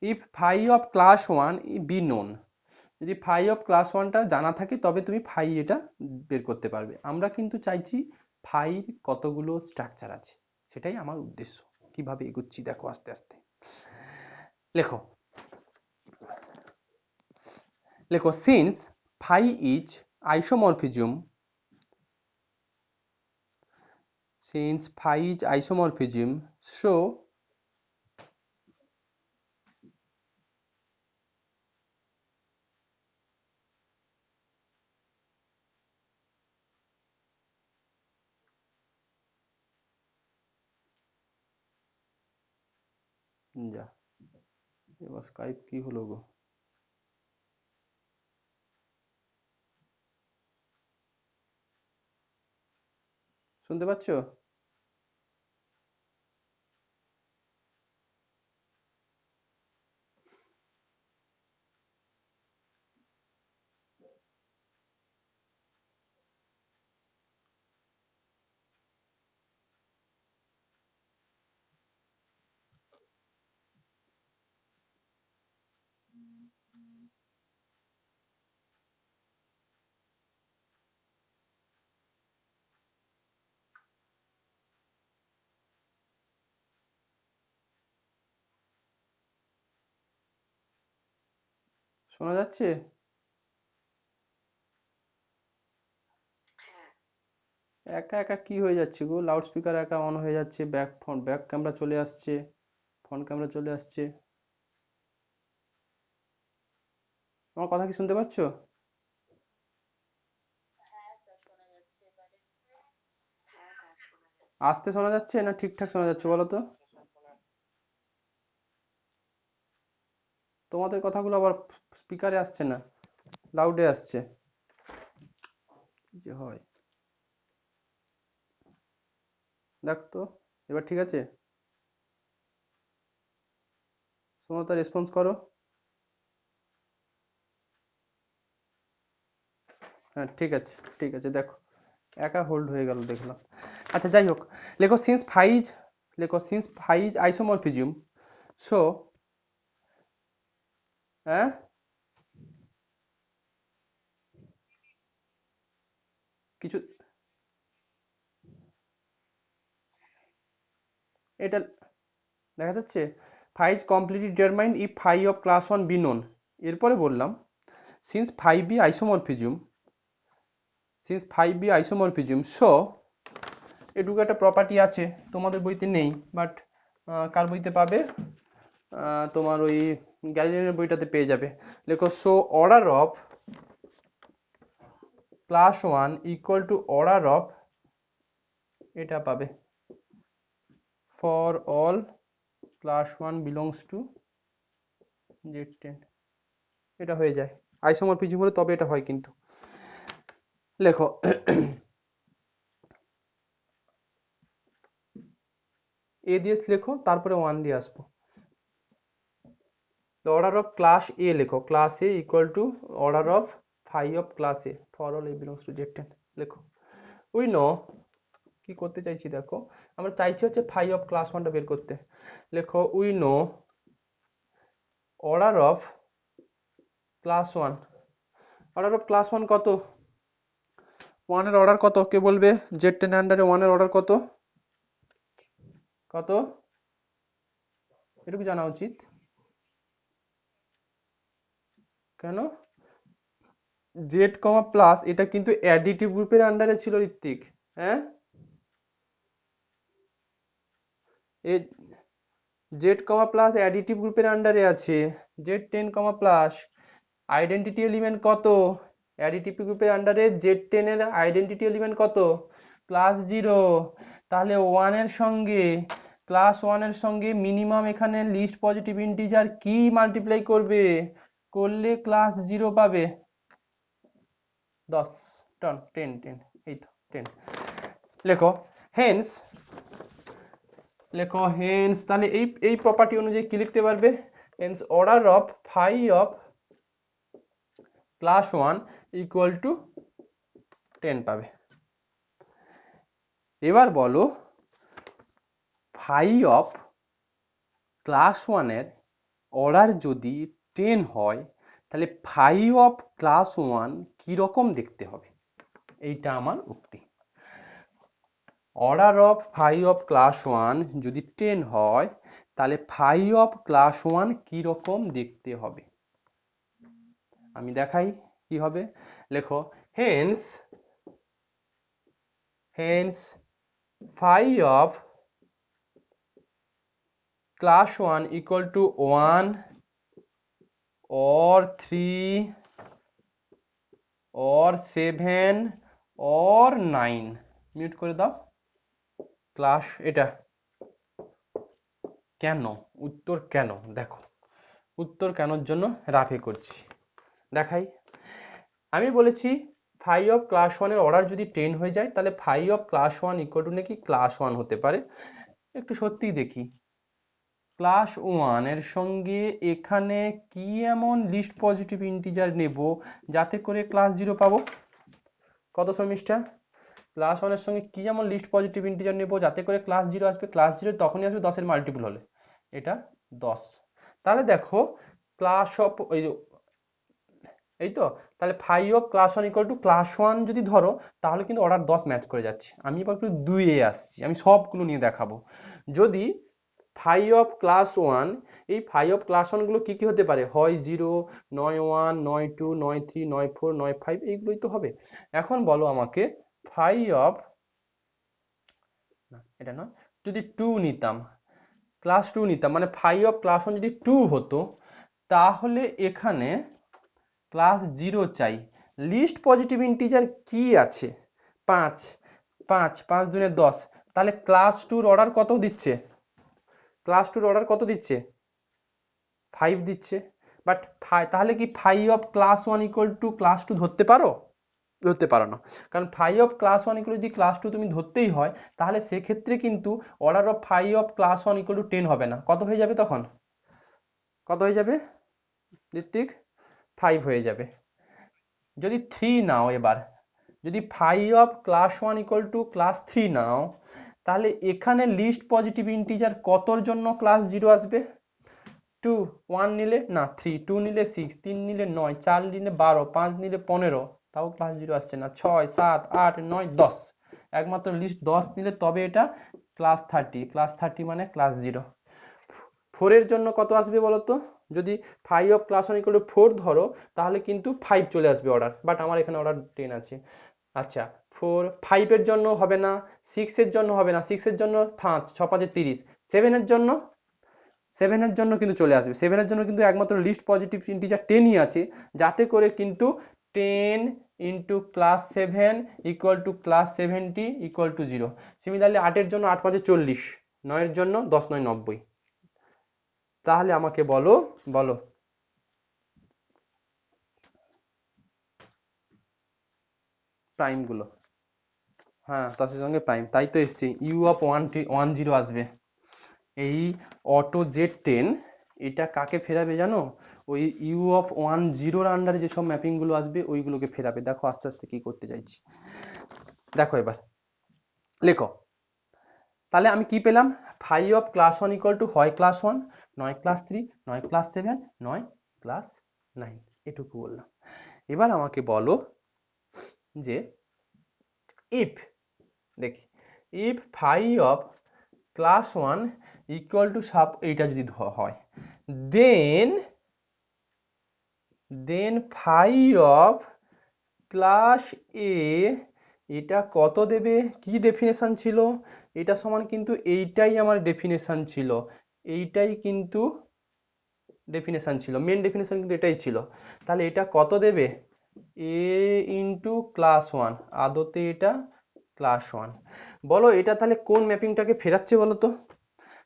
if phi of class one be known, যদি ফাই অফ ক্লাস ওয়ানটা জানা থাকে তবে তুমি ফাই এটা বের করতে পারবে। আমরা কিন্তু চাইছি ফাইর কতগুলো স্ট্রাকচার আছে, সেটাই আমার উদ্দেশ্য। কিভাবে এগুচ্ছি দেখো আস্তে আস্তে। লেখো, লেখো since phi is isomorphism, since phi is isomorphism so, যা এবার স্কাইপ কি হলো গো, শুনতে পাচ্ছ? শোনা যাচ্ছে? একা একা কি হয়ে যাচ্ছে গো, লাউড স্পিকার একা অন হয়ে যাচ্ছে, ব্যাক ফোন ব্যাক ক্যামেরা চলে আসছে, ফ্রন্ট ক্যামেরা চলে আসছে। আমার কথা কি শুনতে পাচ্ছ? আস্তে শোনা যাচ্ছে না ঠিকঠাক শোনা যাচ্ছে বলো তো? তোমাদের কথাগুলো আবার স্পিকারে আসছে না, লাউডে আসছে, কি যে হয়। দেখো তো এবার ঠিক আছে? সমতা রেসপন্স করো। হ্যাঁ ঠিক আছে, ঠিক আছে, দেখো একা হোল্ড হয়ে গেল দেখলাম। আচ্ছা যাই হোক, লেখো সিন্স ফাইজ, লেখো সিন্স ফাইজ আইসোমরফিজম, সো হ্যাঁ কিছু এটা দেখা যাচ্ছে, phi's completely determined if phi of class one be known. এরপরে বললাম since phi be isomorphism, since phi be isomorphism, so এটুকু একটা প্রপার্টি আছে, তোমাদের বইতে নেই, বাট কার বইতে পাবে? তোমার ওই গ্যালিলিয়ানের বইটাতে পেয়ে যাবে। লেখো so order of class one equal to order of, এটা পাবে for all class one belongs to Z10, এটা হয়ে যায় আইসোমরফিজম হলে, তবে এটা হয় কিন্তু। লেখো এ দিয়ে লেখো, তারপরে ওয়ান দিয়ে আসবো। অর্ডার অফ ক্লাস এ লেখো, class A equal to order of phi of class A for all A belongs to Z10। লেখো উই নো, কি করতে চাইছি দেখো, আমরা চাইছি হচ্ছে ফাই অফ ক্লাস ওয়ানটা বের করতে। লেখো we know order of class one, order of class one কত? ওয়ানের অর্ডার কত কে বলবে? Z10 আন্ডারে ওয়ানের অর্ডার কত? কত? এটুকু জানা উচিত। কেন? জেড কমা প্লাস এটা কিন্তু অ্যাডিটিভ গ্রুপের আন্ডারে ছিল ঋত্বিক। হ্যাঁ, A Z comma plus additive গ্রুপের আন্ডারে আছে। Z10 কমা প্লাস আইডেন্টিটি এলিমেন্ট কত? অ্যাডিটিভ গ্রুপের আন্ডারে Z10 এর আইডেন্টিটি এলিমেন্ট কত? +0। তাহলে ওয়ানের সঙ্গে ক্লাস ওয়ানের সঙ্গে মিনিমাম এখানে লিস্ট পজিটিভ ইন্টিজার কি মাল্টিপ্লাই করবে? করলে +0 পাবে। 10 10 10 10, এই তো 10। লেখো হেন্স, লেখো হেন্স, তাহলে এই প্রপার্টি অনুযায়ী কি লিখতে পারবে? Hence order of phi of class one equal to 10 পাবে। এবার বলো ফাই অফ ক্লাস ওয়ানের অর্ডার যদি 10 হয়, তাহলে ফাই অফ ক্লাস ওয়ান কিরকম দেখতে হবে? এইটা আমার উক্তি। Order of phi of class one যদি 10 হয়, তাহলে ফাই অফ ক্লাস ওয়ান কিরকম দেখতে হবে? আমি দেখাই কি হবে। লেখো hence, hence phi of class one equal to 1 or 3 or 7 or 9। Mute করে দাও ক্লাস। এটা কেন? উত্তর কেন? দেখো উত্তর কেনর জন্য রাফে করছি, দেখাই। আমি বলেছি ফাই অফ ক্লাস ওয়ানের অর্ডার যদি 10 হয়ে যায়, তাহলে phi of class one equal to নাকি ক্লাস ওয়ান হতে পারে। একটু সত্যিই দেখি ক্লাস ওয়ানের সঙ্গে এখানে কি এমন লিস্ট পজিটিভ ইন্টিজার নেব যাতে করে +0 পাবো? কত শর্মিষ্ঠা? ক্লাস ওয়ানের সঙ্গে কি এমন লিস্ট পজিটিভ ইন্টিজার নেব যাতে করে +0 আসবে? +0 তখনই আসবে 10 এর মাল্টিপল হলে, এটা 10। তাহলে দেখো ক্লাস অফ এই তো, তাহলে phi of class one equal to class one যদি ধরো, তাহলে কিন্তু অর্ডার 10 ম্যাচ করে যাচ্ছে। আমি এবার একটু 2 এ আসছি, আমি সবগুলো নিয়ে দেখাবো। যদি ফাই অফ ক্লাস ওয়ান, এই ফাই অফ ক্লাস ওয়ান গুলো কি কি হতে পারে? হয় 0, নয় 1, নয় 2, নয় 3, নয় 4, নয় 5, এইগুলোই তো হবে। এখন বলো আমাকে ফাই অফ, না এটা নয়, যদি 2 নিতাম, ক্লাস 2 নিতাম, মানে ফাই অফ ক্লাস ওয়ান যদি 2 হতো, তাহলে এখানে +0 চাই। লিস্ট পজিটিভ ইন্টিজার কি আছে? 5, 5 5 দুনে 10। তাহলে ক্লাস 2 অর্ডার কত দিচ্ছে? ক্লাস 2 অর্ডার কত দিচ্ছে? 5 দিচ্ছে। বাট তাহলে কি phi of class one equal to class 2 ধরতে পারো? ধরতে পারো না, কারণ phi of class one equal যদি ক্লাস টু তুমি ধরতেই হয়, তাহলে সেক্ষেত্রে কিন্তু order of phi of class one equal to 10 হবে না, কত হয়ে যাবে তখন, কত হয়ে যাবে ঋত্বিক, 5 হয়ে যাবে। যদি 3 নাও এবার, যদি phi of class one equal to class 3 নাও, তাহলে এখানে লিস্ট পজিটিভ ইন্টিজার কতর জন্য ক্লাস 0 আসবে, 2, 1 নিলে না 3, 2 নিলে 6, 3 নিলে 9, 4 নিলে 12, 5 নিলে 15, তাও ক্লাস 0 আসছে না, 6, 7, 8, 9, 10, একমাত্র লিস্ট 10 নিলে তবে এটা ক্লাস 30, ক্লাস 30 মানে ক্লাস 0। 4 এর জন্য কত আসবে বলো তো, যদি phi of class 1 equal to 4 ধরো, তাহলে কিন্তু 5 চলে আসবে অর্ডার, বাট আমার এখানে অর্ডার 10 আছে। আচ্ছা 4, 5 এর জন্য হবে না, 6 এর জন্য হবে না, 6 এর জন্য 5, 6 5 30, 7 এর জন্য, 7 এর জন্য কিন্তু চলে আসবে, 7 এর জন্য কিন্তু একমাত্র লিস্ট পজিটিভ ইন্টিজার 10 ই আছে, যাতে করে কিন্তু 10 into class 7 equal to class 70 equal to 0। Similarly 8 এর জন্য 8 5 40, 9 এর জন্য 10 9 90। তাহলে আমাকে বলো, বলো প্রাইম গুলো, হ্যাঁ তার সঙ্গে প্রাইম, তাই তো এসছে ইউ অফ 10 আসবে। এই অটো জেড 10 এটা কাকে ফেরাবে জানো, ওই ইউ অফ 10 আন্ডারে যেসব ম্যাপিং গুলো আসবে ওইগুলোকে ফেরাবে। দেখো আস্তে আস্তে কি করতে চাইছি, দেখো এবার লেখো, তাহলে আমি কি পেলাম, phi of class 1 equal to হয় ক্লাস 1, নয় ক্লাস 3, নয় ক্লাস 7, নয় ক্লাস 9, এটুকু বললাম। এবার আমাকে বলো যে ইফ, দেখি, if phi of class 1 equal to sub, এইটা যদি হয়, then phi of class A, এটা কত দেবে, কি ডেফিনেশন ছিল, এটা সমান কিন্তু এইটাই আমার ডেফিনেশন ছিল, এইটাই কিন্তু ডেফিনেশন ছিল, মেন ডেফিনেশন কিন্তু এটাই ছিল। তাহলে এটা কত দেবে, এ ইন্টু ক্লাস 1, আদতে এটা ক্লাস 1। বলো এটা তাহলে কোন ম্যাপিংটাকে ফেরাচ্ছে বলো তো,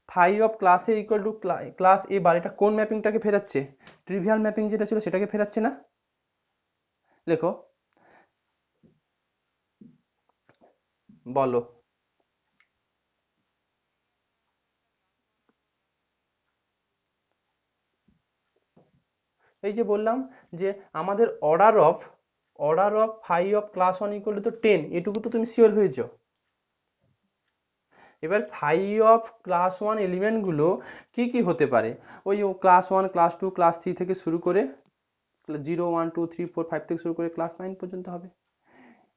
phi of class A equal to class A bar, এটা কোন ম্যাপিংটাকে ফেরাচ্ছে, ট্রিভিয়াল ম্যাপিং যেটা ছিল সেটাকে ফেরাচ্ছে না, লেখো বলো। এই যে বললাম যে আমাদের order of phi of class 1 equal to 10, এটুকু তো তুমি শিওর হয়েছো। এবার ফাই অফ ক্লাস 1 এলিমেন্ট গুলো কি কি হতে পারে, ওই ক্লাস 1 ক্লাস 2 ক্লাস 3 থেকে শুরু করে 0 1 2 3 4 5 থেকে শুরু করে ক্লাস 9 পর্যন্ত হবে।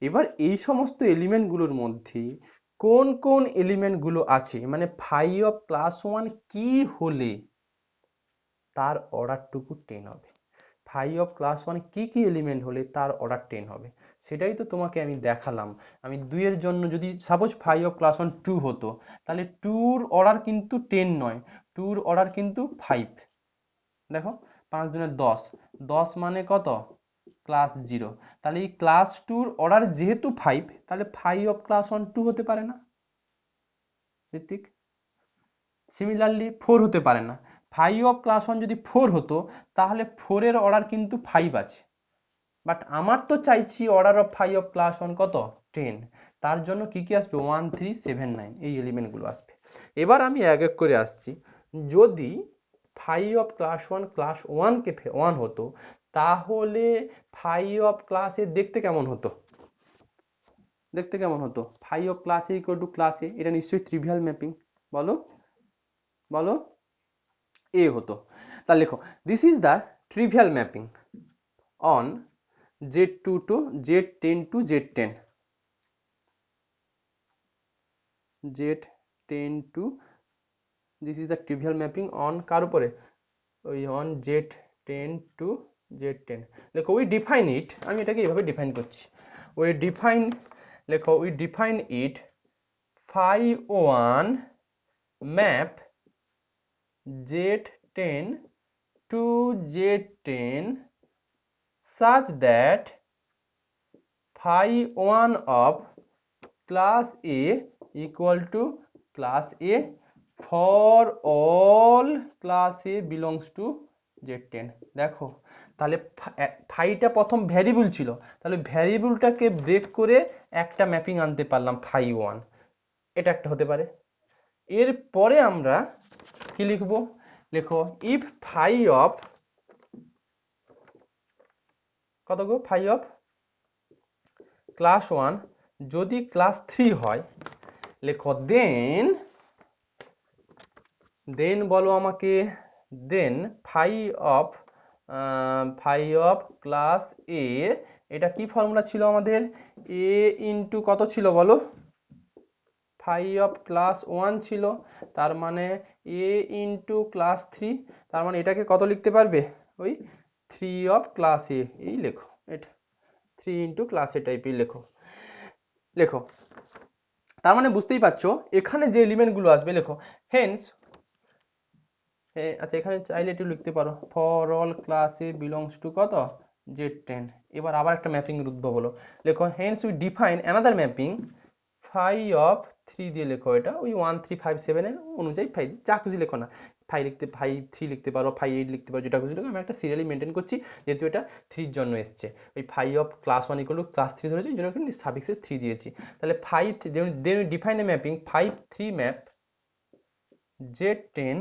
এবার এই সমস্ত এলিমেন্ট গুলোর মধ্যে কোন কোন এলিমেন্ট গুলো আছে, মানে ফাই অফ ক্লাস 1 কি হলে তার অর্ডারটুকু 10 হবে, ফাই অফ ক্লাস 1 কি কি এলিমেন্ট হলে তার অর্ডার 10 হবে, সেটাই তো তোমাকে আমি দেখালাম। আমি 2 এর জন্য যদি সাপোজ ফাই অফ ক্লাস 1 2 হতো, তাহলে 2 এর অর্ডার কিন্তু 10 নয়, 2 এর অর্ডার কিন্তু 5। দেখো 5 দুনে 10, 10 মানে কত, ক্লাস 0। তাহলে এই ক্লাস 2 এর অর্ডার যেহেতু 5, তাহলে ফাই অফ ক্লাস 1 2 হতে পারে না ঋত্বিক। সিমিলারলি 4 হতে পারে না, ফাই অফ ক্লাস 1 যদি 4 হতো, তাহলে 4 এর অর্ডার কিন্তু 5 আছে, বাট আমার তো চাইছি order of phi of class 1 কত, 10। তার জন্য কি কি আসবে, 1 3 7 9, এই এলিমেন্ট গুলো আসবে। এবার আমি এক এক করে আসছি, যদি ফাই অফ ক্লাস 1 কে 1 হতো, তাহলে ফাই অফ ক্লাস এ দেখতে কেমন হতো, দেখতে কেমন হতো, phi of class A equal to class A, এটা নিশ্চয়ই ট্রিভিয়াল ম্যাপিং, বলো বলো, এ হতো। তাহলে লেখো, this is the trivial mapping on Z2 to Z10 to Z10, Z10 to, this is the trivial mapping on কার উপরে, ওই on Z10 to Z10। দেখো we define it, আমি এটাকে এভাবে ডিফাইন করছি, we define, লেখো we define it, phi 1 map Z10 to Z10 such that phi 1 of class A equal to class A for all class A belongs to Z10। দেখো তাহলে ফাইটা প্রথম variable ছিল, তাহলে ভ্যারিয়েবলটাকে ব্রেক করে একটা ম্যাপিং আনতে পারলাম ফাই1, এটা একটা হতে পারে। এরপরে আমরা কি লিখবো, লেখো ইফ ফাই অফ কত গো, ফাই অফ ক্লাস 1 যদি ক্লাস 3 হয়, লেখো দেন বলো আমাকে, দেন ফাই অফ ক্লাস এ, এটা কি ফর্মুলা ছিল আমাদের, এ ইন্টু কত ছিল বলো, ফাই অফ ক্লাস 1 ছিল, তার মানে এ ইন্টু ক্লাস 3, তার মানে এটাকে কত লিখতে পারবে, ওই 3 অফ ক্লাস এ, এই লেখো এটা 3 ইন্টু ক্লাস এ টাইপের লেখো। লেখো তার মানে বুঝতেই পারছো এখানে যে এলিমেন্ট গুলো আসবে, লেখো হেন্স, আচ্ছা এখানে চাইলে একটু লিখতে পারো for all class A belongs to কত, Z10। এবার আবার একটা ম্যাপিং এর উদ্ভব হলো, লেখো hence we define another mapping phi of 3 দিয়ে লেখো, এটা ওই 1 3 5 7 এর অনুযায়ী ফাই যা খুশি লেখো না, ফাই 3 লিখতে পারো, ফাই 8 লিখতে পারো, যেটা খুশি লেখো, আমি একটা সিরিয়ালি মেনটেন করছি যেহেতু এটা 3 এর জন্য এসছে, ওই phi of class 1 equal to class 3 ধরেছি, এই জন্য সাফিক্সে 3 দিয়েছি। তাহলে phi then define a mapping 5 3 map Z10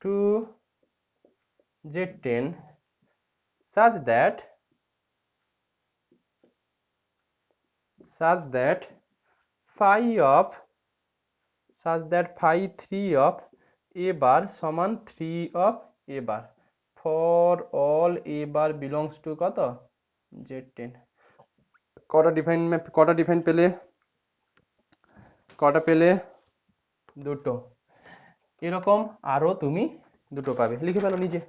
to Z10 such that phi of phi 3 of a bar সমান 3 of a bar for all a bar belongs to কত, Z10। কটা define পেলে, কটা পেলে, দুটো। এরকম আরো তুমি দুটো পাবে, লিখে ফেলো নিজে,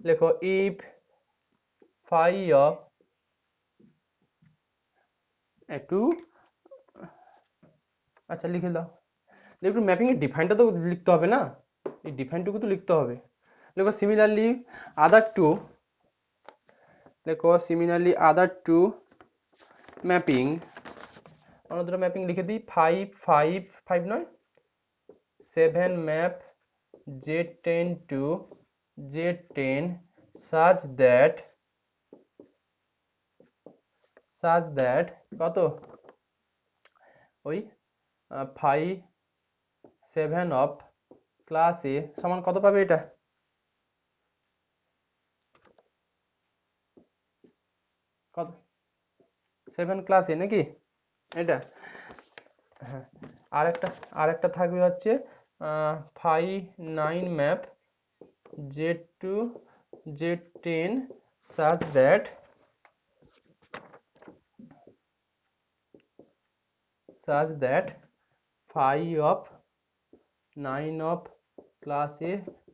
লেখো ইফ ফাই অফ, একটু আচ্ছা লিখে দাও, একটু ম্যাপিং এর ডিফাইনটা তো লিখতে হবে না, এই ডিফাইনটুকু তো লিখতে হবে। লেখো সিমিলারলি আদার টু, লেখো সিমিলারলি আদার টু ম্যাপিং, অন্য দুটো ম্যাপিং লিখে দিই, 5 5 5 নয় 7 map Z10 to Z10 such that কত, ওই 5 7 অফ ক্লাস এ সমান কত পাবে, এটা কত, 7 ক্লাস এ নাকি এটা, হ্যাঁ আরেকটা থাকবে হচ্ছে 5 9 map Z2 Z10 such that phi of 9 of class A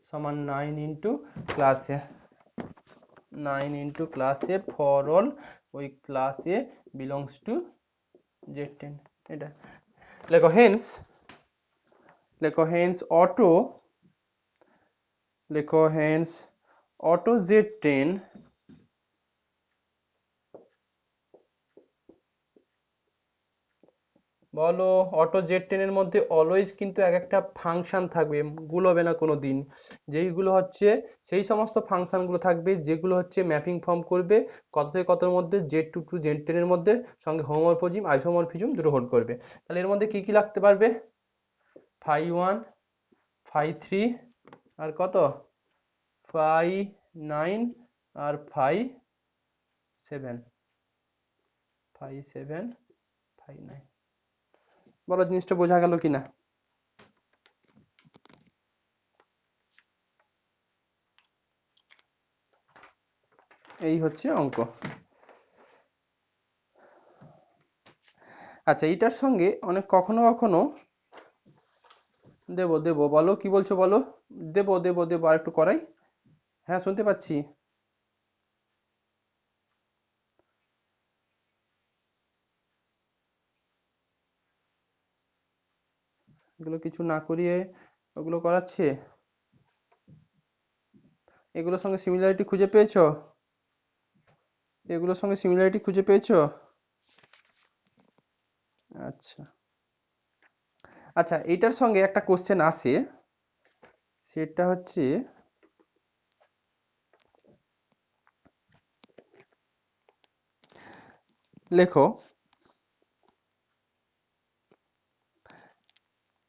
সমান 9 into class A, 9 into class A for all ওই class A belongs to Z10, এটা লেখো অটো Z10 বলো, অটো Z10 এর মধ্যে অলওয়েজ কিন্তু এক একটা ফাংশন থাকবে, গুলোবে না কোনো দিন, যেইগুলো হচ্ছে সেই সমস্ত ফাংশন গুলো থাকবে যেগুলো হচ্ছে ম্যাপিং ফর্ম করবে কত থেকে কতর মধ্যে, Z2 to Z10 এর মধ্যে, সঙ্গে হোমোমরফিজম আইসোমরফিজম দুটো হোল্ড করবে। তাহলে এর মধ্যে কি কি লাগতে পারবে, ফাই 1 ফাই 3 আর কত, ফাই 9 আর ফাই 7, ফাই 7 ফাই 9, বলো জিনিসটা বোঝা গেল কিনা। এই হচ্ছে অঙ্ক। আচ্ছা এইটার সঙ্গে অনেক কখনো কখনো দেবো বলো, কি বলছো বলো, দেবো আর একটু করাই, হ্যাঁ শুনতে পাচ্ছি। এগুলো কিছু না করিয়ে ওগুলো করাচ্ছে, এগুলোর সঙ্গে সিমিলারিটি খুঁজে পেয়েছো, এগুলোর সঙ্গে সিমিলারিটি খুঁজে পেয়েছো, আচ্ছা আচ্ছা এইটার সঙ্গে একটা কোশ্চেন আসে, সেটা হচ্ছে লেখো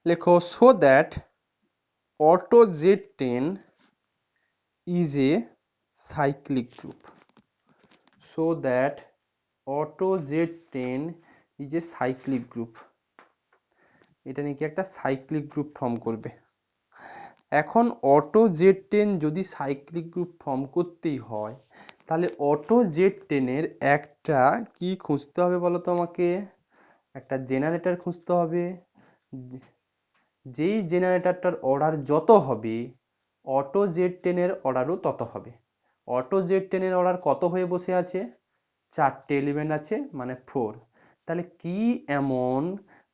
লেখো so that auto Z10 is a cyclic group. So that auto Z10 is a cyclic group. এটা নাকি একটা সাইক্লিক গ্রুপ ফর্ম করবে। এখন অটো Z10 যদি সাইক্লিক গ্রুপ ফর্ম করতেই হয়, তাহলে অটো Z10-এর একটা কি খুঁজতে হবে বলো তো আমাকে? একটা জেনারেটর খুঁজতে হবে। যেই জেনারেটরটার অর্ডার যত হবে, অটো Z10-এর অর্ডারও তত হবে। অটো Z10-এর অর্ডার কত হয়ে বসে আছে? 4টে এলিমেন্ট আছে, মানে 4। তাহলে কি এমন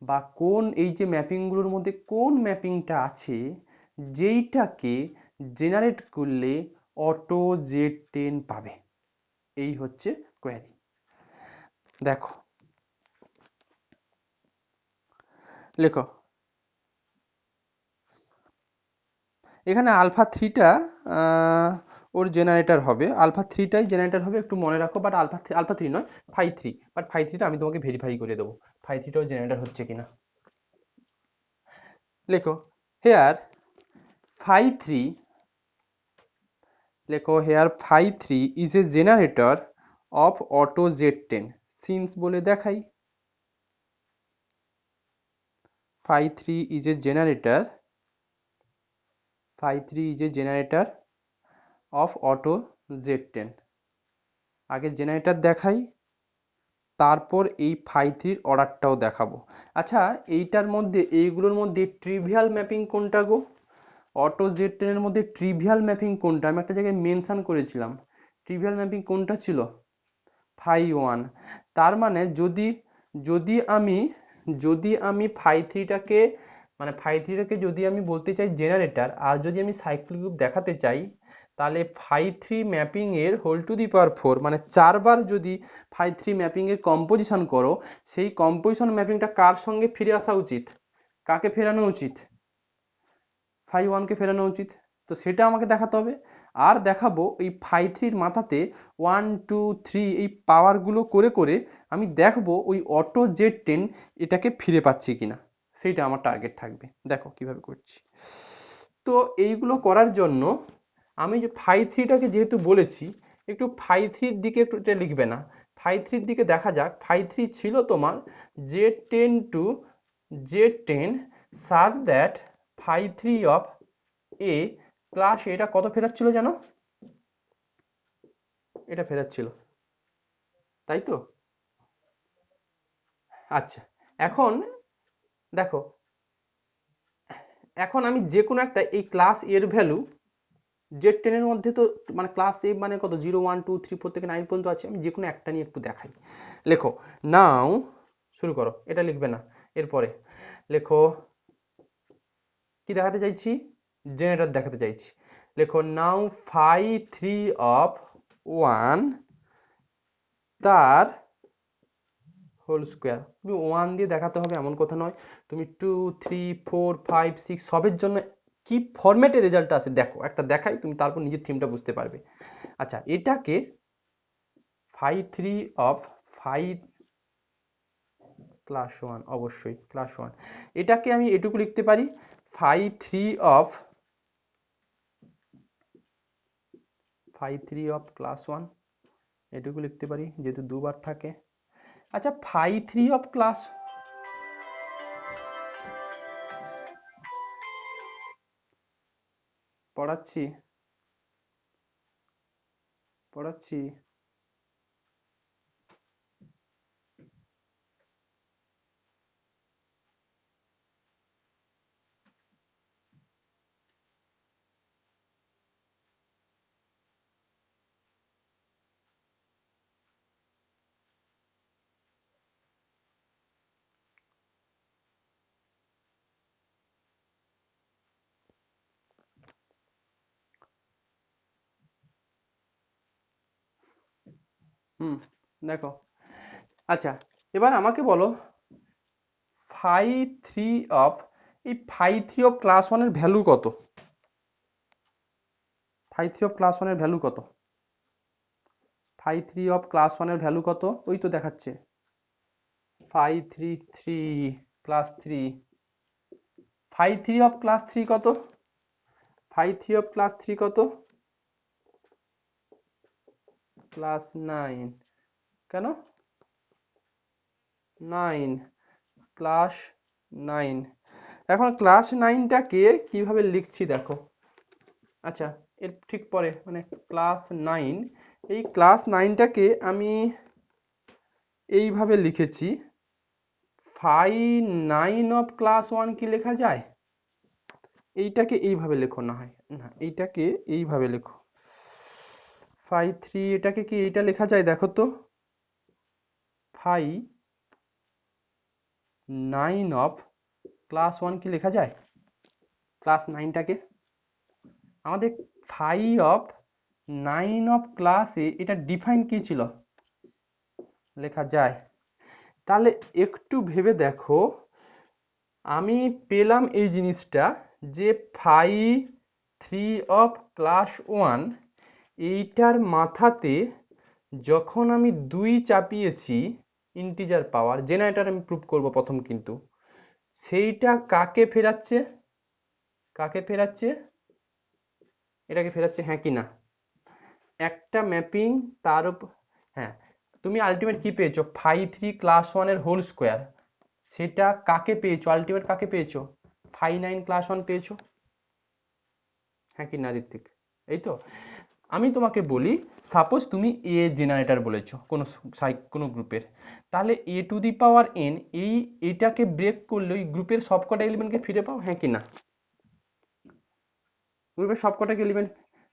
বা কোন এই যে ম্যাপিংগুলোর মধ্যে কোন ম্যাপিংটা আছে যেইটাকে জেনারেট করলে অটো Z10 পাবে? এই হচ্ছে কোয়েরি। দেখো, লেখো এখানে আলফা 3টা ওর জেনারেটর হবে, আলফা 3টাই জেনারেটর হবে, একটু মনে রাখো। বাট আলফা 3 নয়, ফাই 3। বাট ফাই 3টা আমি তোমাকে ভেরিফাই করে দেবো ফাই 3টাও জেনারেটর হচ্ছে কিনা। লেখো হেয়ার ফাই 3, লেখো here phi 3 is a generator of auto Z10 since বলে দেখাই। Phi 3 is a generator, phi 3 is a generator of auto Z10। আগে জেনারেটর দেখাই, তারপর এই ফাই 3-র অর্ডারটাও দেখাবো। আচ্ছা, এইগুলোর মধ্যে ট্রিভিয়াল ম্যাপিং কোনটা গো? অটো Z10 এর মধ্যে ট্রিভিয়াল ম্যাপিং কোনটা? আমি একটা জায়গায় মেনশন করেছিলাম। ট্রিভিয়াল ম্যাপিং কোনটা ছিল? ফাই 1। তার মানে যদি যদি আমি যদি আমি ফাই 3টাকে যদি আমি বলতে চাই জেনারেটর, আর যদি আমি সাইক্লিক গ্রুপ দেখাতে চাই, তাহলে ফাই 3 ম্যাপিং এর হোল টু দি পাওয়ার 4, মানে 4বার যদি ফাই 3 ম্যাপিং এর কম্পোজিশন করো, সেই কম্পোজিশন ম্যাপিংটা কার সঙ্গে ফিরে আসা উচিত? কাকে ফেরানো উচিত? ফাই 1কে ফেরানো উচিত। তো সেটা আমাকে দেখাতে হবে। আর দেখাবো এই ফাই 3-র মাথাতে 1 2 3 এই পাওয়ারগুলো করে করে আমি দেখবো ওই অটো Z10 এটাকে ফিরে পাচ্ছি কিনা। সেইটা আমার টার্গেট থাকবে। দেখো কিভাবে করছি। তো এইগুলো করার জন্য আমি যে ফাই 3টাকে যেহেতু বলেছি, একটু ফাই 3-র দিকে একটু এটা লিখবে না, ফাই 3-র দিকে দেখা যাক। ফাই 3 ছিল তোমার Z10 to Z10 such that phi 3 of A class এটা কত ফেরাচ্ছিল জানো? এটা ফেরাচ্ছিল, তাই তো? আচ্ছা, এখন দেখো, এখন আমি যে কোনো একটা এই ক্লাস এর ভ্যালু Z10 এর মধ্যে তো, মানে ক্লাস এ মানে কত, 0 1 2 3 4 থেকে 9 পর্যন্ত আছে। আমি যে কোনো একটা নিয়ে একটু দেখাই। লেখো নাও, শুরু করো। এটা লিখবে না, এরপরে লেখো কি দেখাতে চাইছি? জেনারেটর দেখাতে চাইছি। লেখো নাও ফাই 3 অফ 1 তার হোল স্কোয়ার। তুমি 1 দিয়ে দেখাতে হবে এমন কথা নয়, তুমি 2 3 4 5 6 সবের জন্য কি ফরম্যাটে রেজাল্ট আসে দেখো, একটা দেখাই, তুমি তারপর নিজের থিমটা বুঝতে পারবে। আচ্ছা, এটাকে ফাই 3 অফ ফাই ক্লাস 1, অবশ্যই ক্লাস 1, এটাকে আমি এটুকু লিখতে পারি ফাই 3 অফ ক্লাস 1, এটুকু লিখতে পারি যেহেতু দুবার থাকে। আচ্ছা, ফাই 3 অফ ক্লাস, পড়াচ্ছি পড়াচ্ছি হুম, দেখো। আচ্ছা, এবার আমাকে বলো ফাই 3 অফ, এই ফাই 3 অফ ক্লাস 1 এর ভ্যালু কত? ফাই থ্রি অফ ক্লাস ওয়ানের ভ্যালু কত? ফাই থ্রি অফ ক্লাস ওয়ানের ভ্যালু কত? ওই তো দেখাচ্ছে phi three three class three. Phi three of class three কত? Phi three of class three কত? ক্লাস 9। কেন 9? ক্লাস 9। এখন ক্লাস 9টাকে কিভাবে লিখছি দেখো। আচ্ছা, এর ঠিক পরে মানে ক্লাস 9, এই ক্লাস 9টাকে আমি এইভাবে লিখেছি, ফাই 9 অফ ক্লাস 1 কি লেখা যায়? এইটাকে এইভাবে লেখো, না হয় না, এইটাকে এইভাবে লেখো, ফাই 3, এটাকে কি এইটা লেখা যায় দেখো তো, ফাই 9 অফ ক্লাস 1 কি লেখা যায়? ক্লাস 9টাকে আমাদের ফাই অফ 9 অফ ক্লাসে এটা ডিফাইন কি ছিল? লেখা যায়। তাহলে একটু ভেবে দেখো, আমি পেলাম এই জিনিসটা যে ফাই 3 অফ ক্লাস 1 এইটার মাথাতে যখন আমি 2 চাপিয়েছি ইন্টিজার পাওয়ার, জেনারেটর আমি প্রুভ করব প্রথম, কিন্তু সেইটা কাকে ফেরাচ্ছে? কাকে ফেরাচ্ছে? এটাকে ফেরাচ্ছে, হ্যাঁ কি না? একটা ম্যাপিং তার উপর, হ্যাঁ, তুমি আলটিমেট কি পেয়েছো? ফাই 3 ক্লাস 1 এর হোল স্কোয়ার, সেটা কাকে পেয়েছো? আলটিমেট কাকে পেয়েছো? ফাই 9 ক্লাস 1 পেয়েছো, হ্যাঁ কি না ঋত্বিক? এই তো। আমি তোমাকে বলি, সাপোজ তুমি এ জেনারেটর বলেছো কোনো গ্রুপের, তাহলে এ টু দি পাওয়ার এন এটাকে ব্রেক করলে ওই গ্রুপের সবকটা এলিমেন্টকে ফিরে পাও, হ্যাঁ কি না? গ্রুপের সবকটা এলিমেন্ট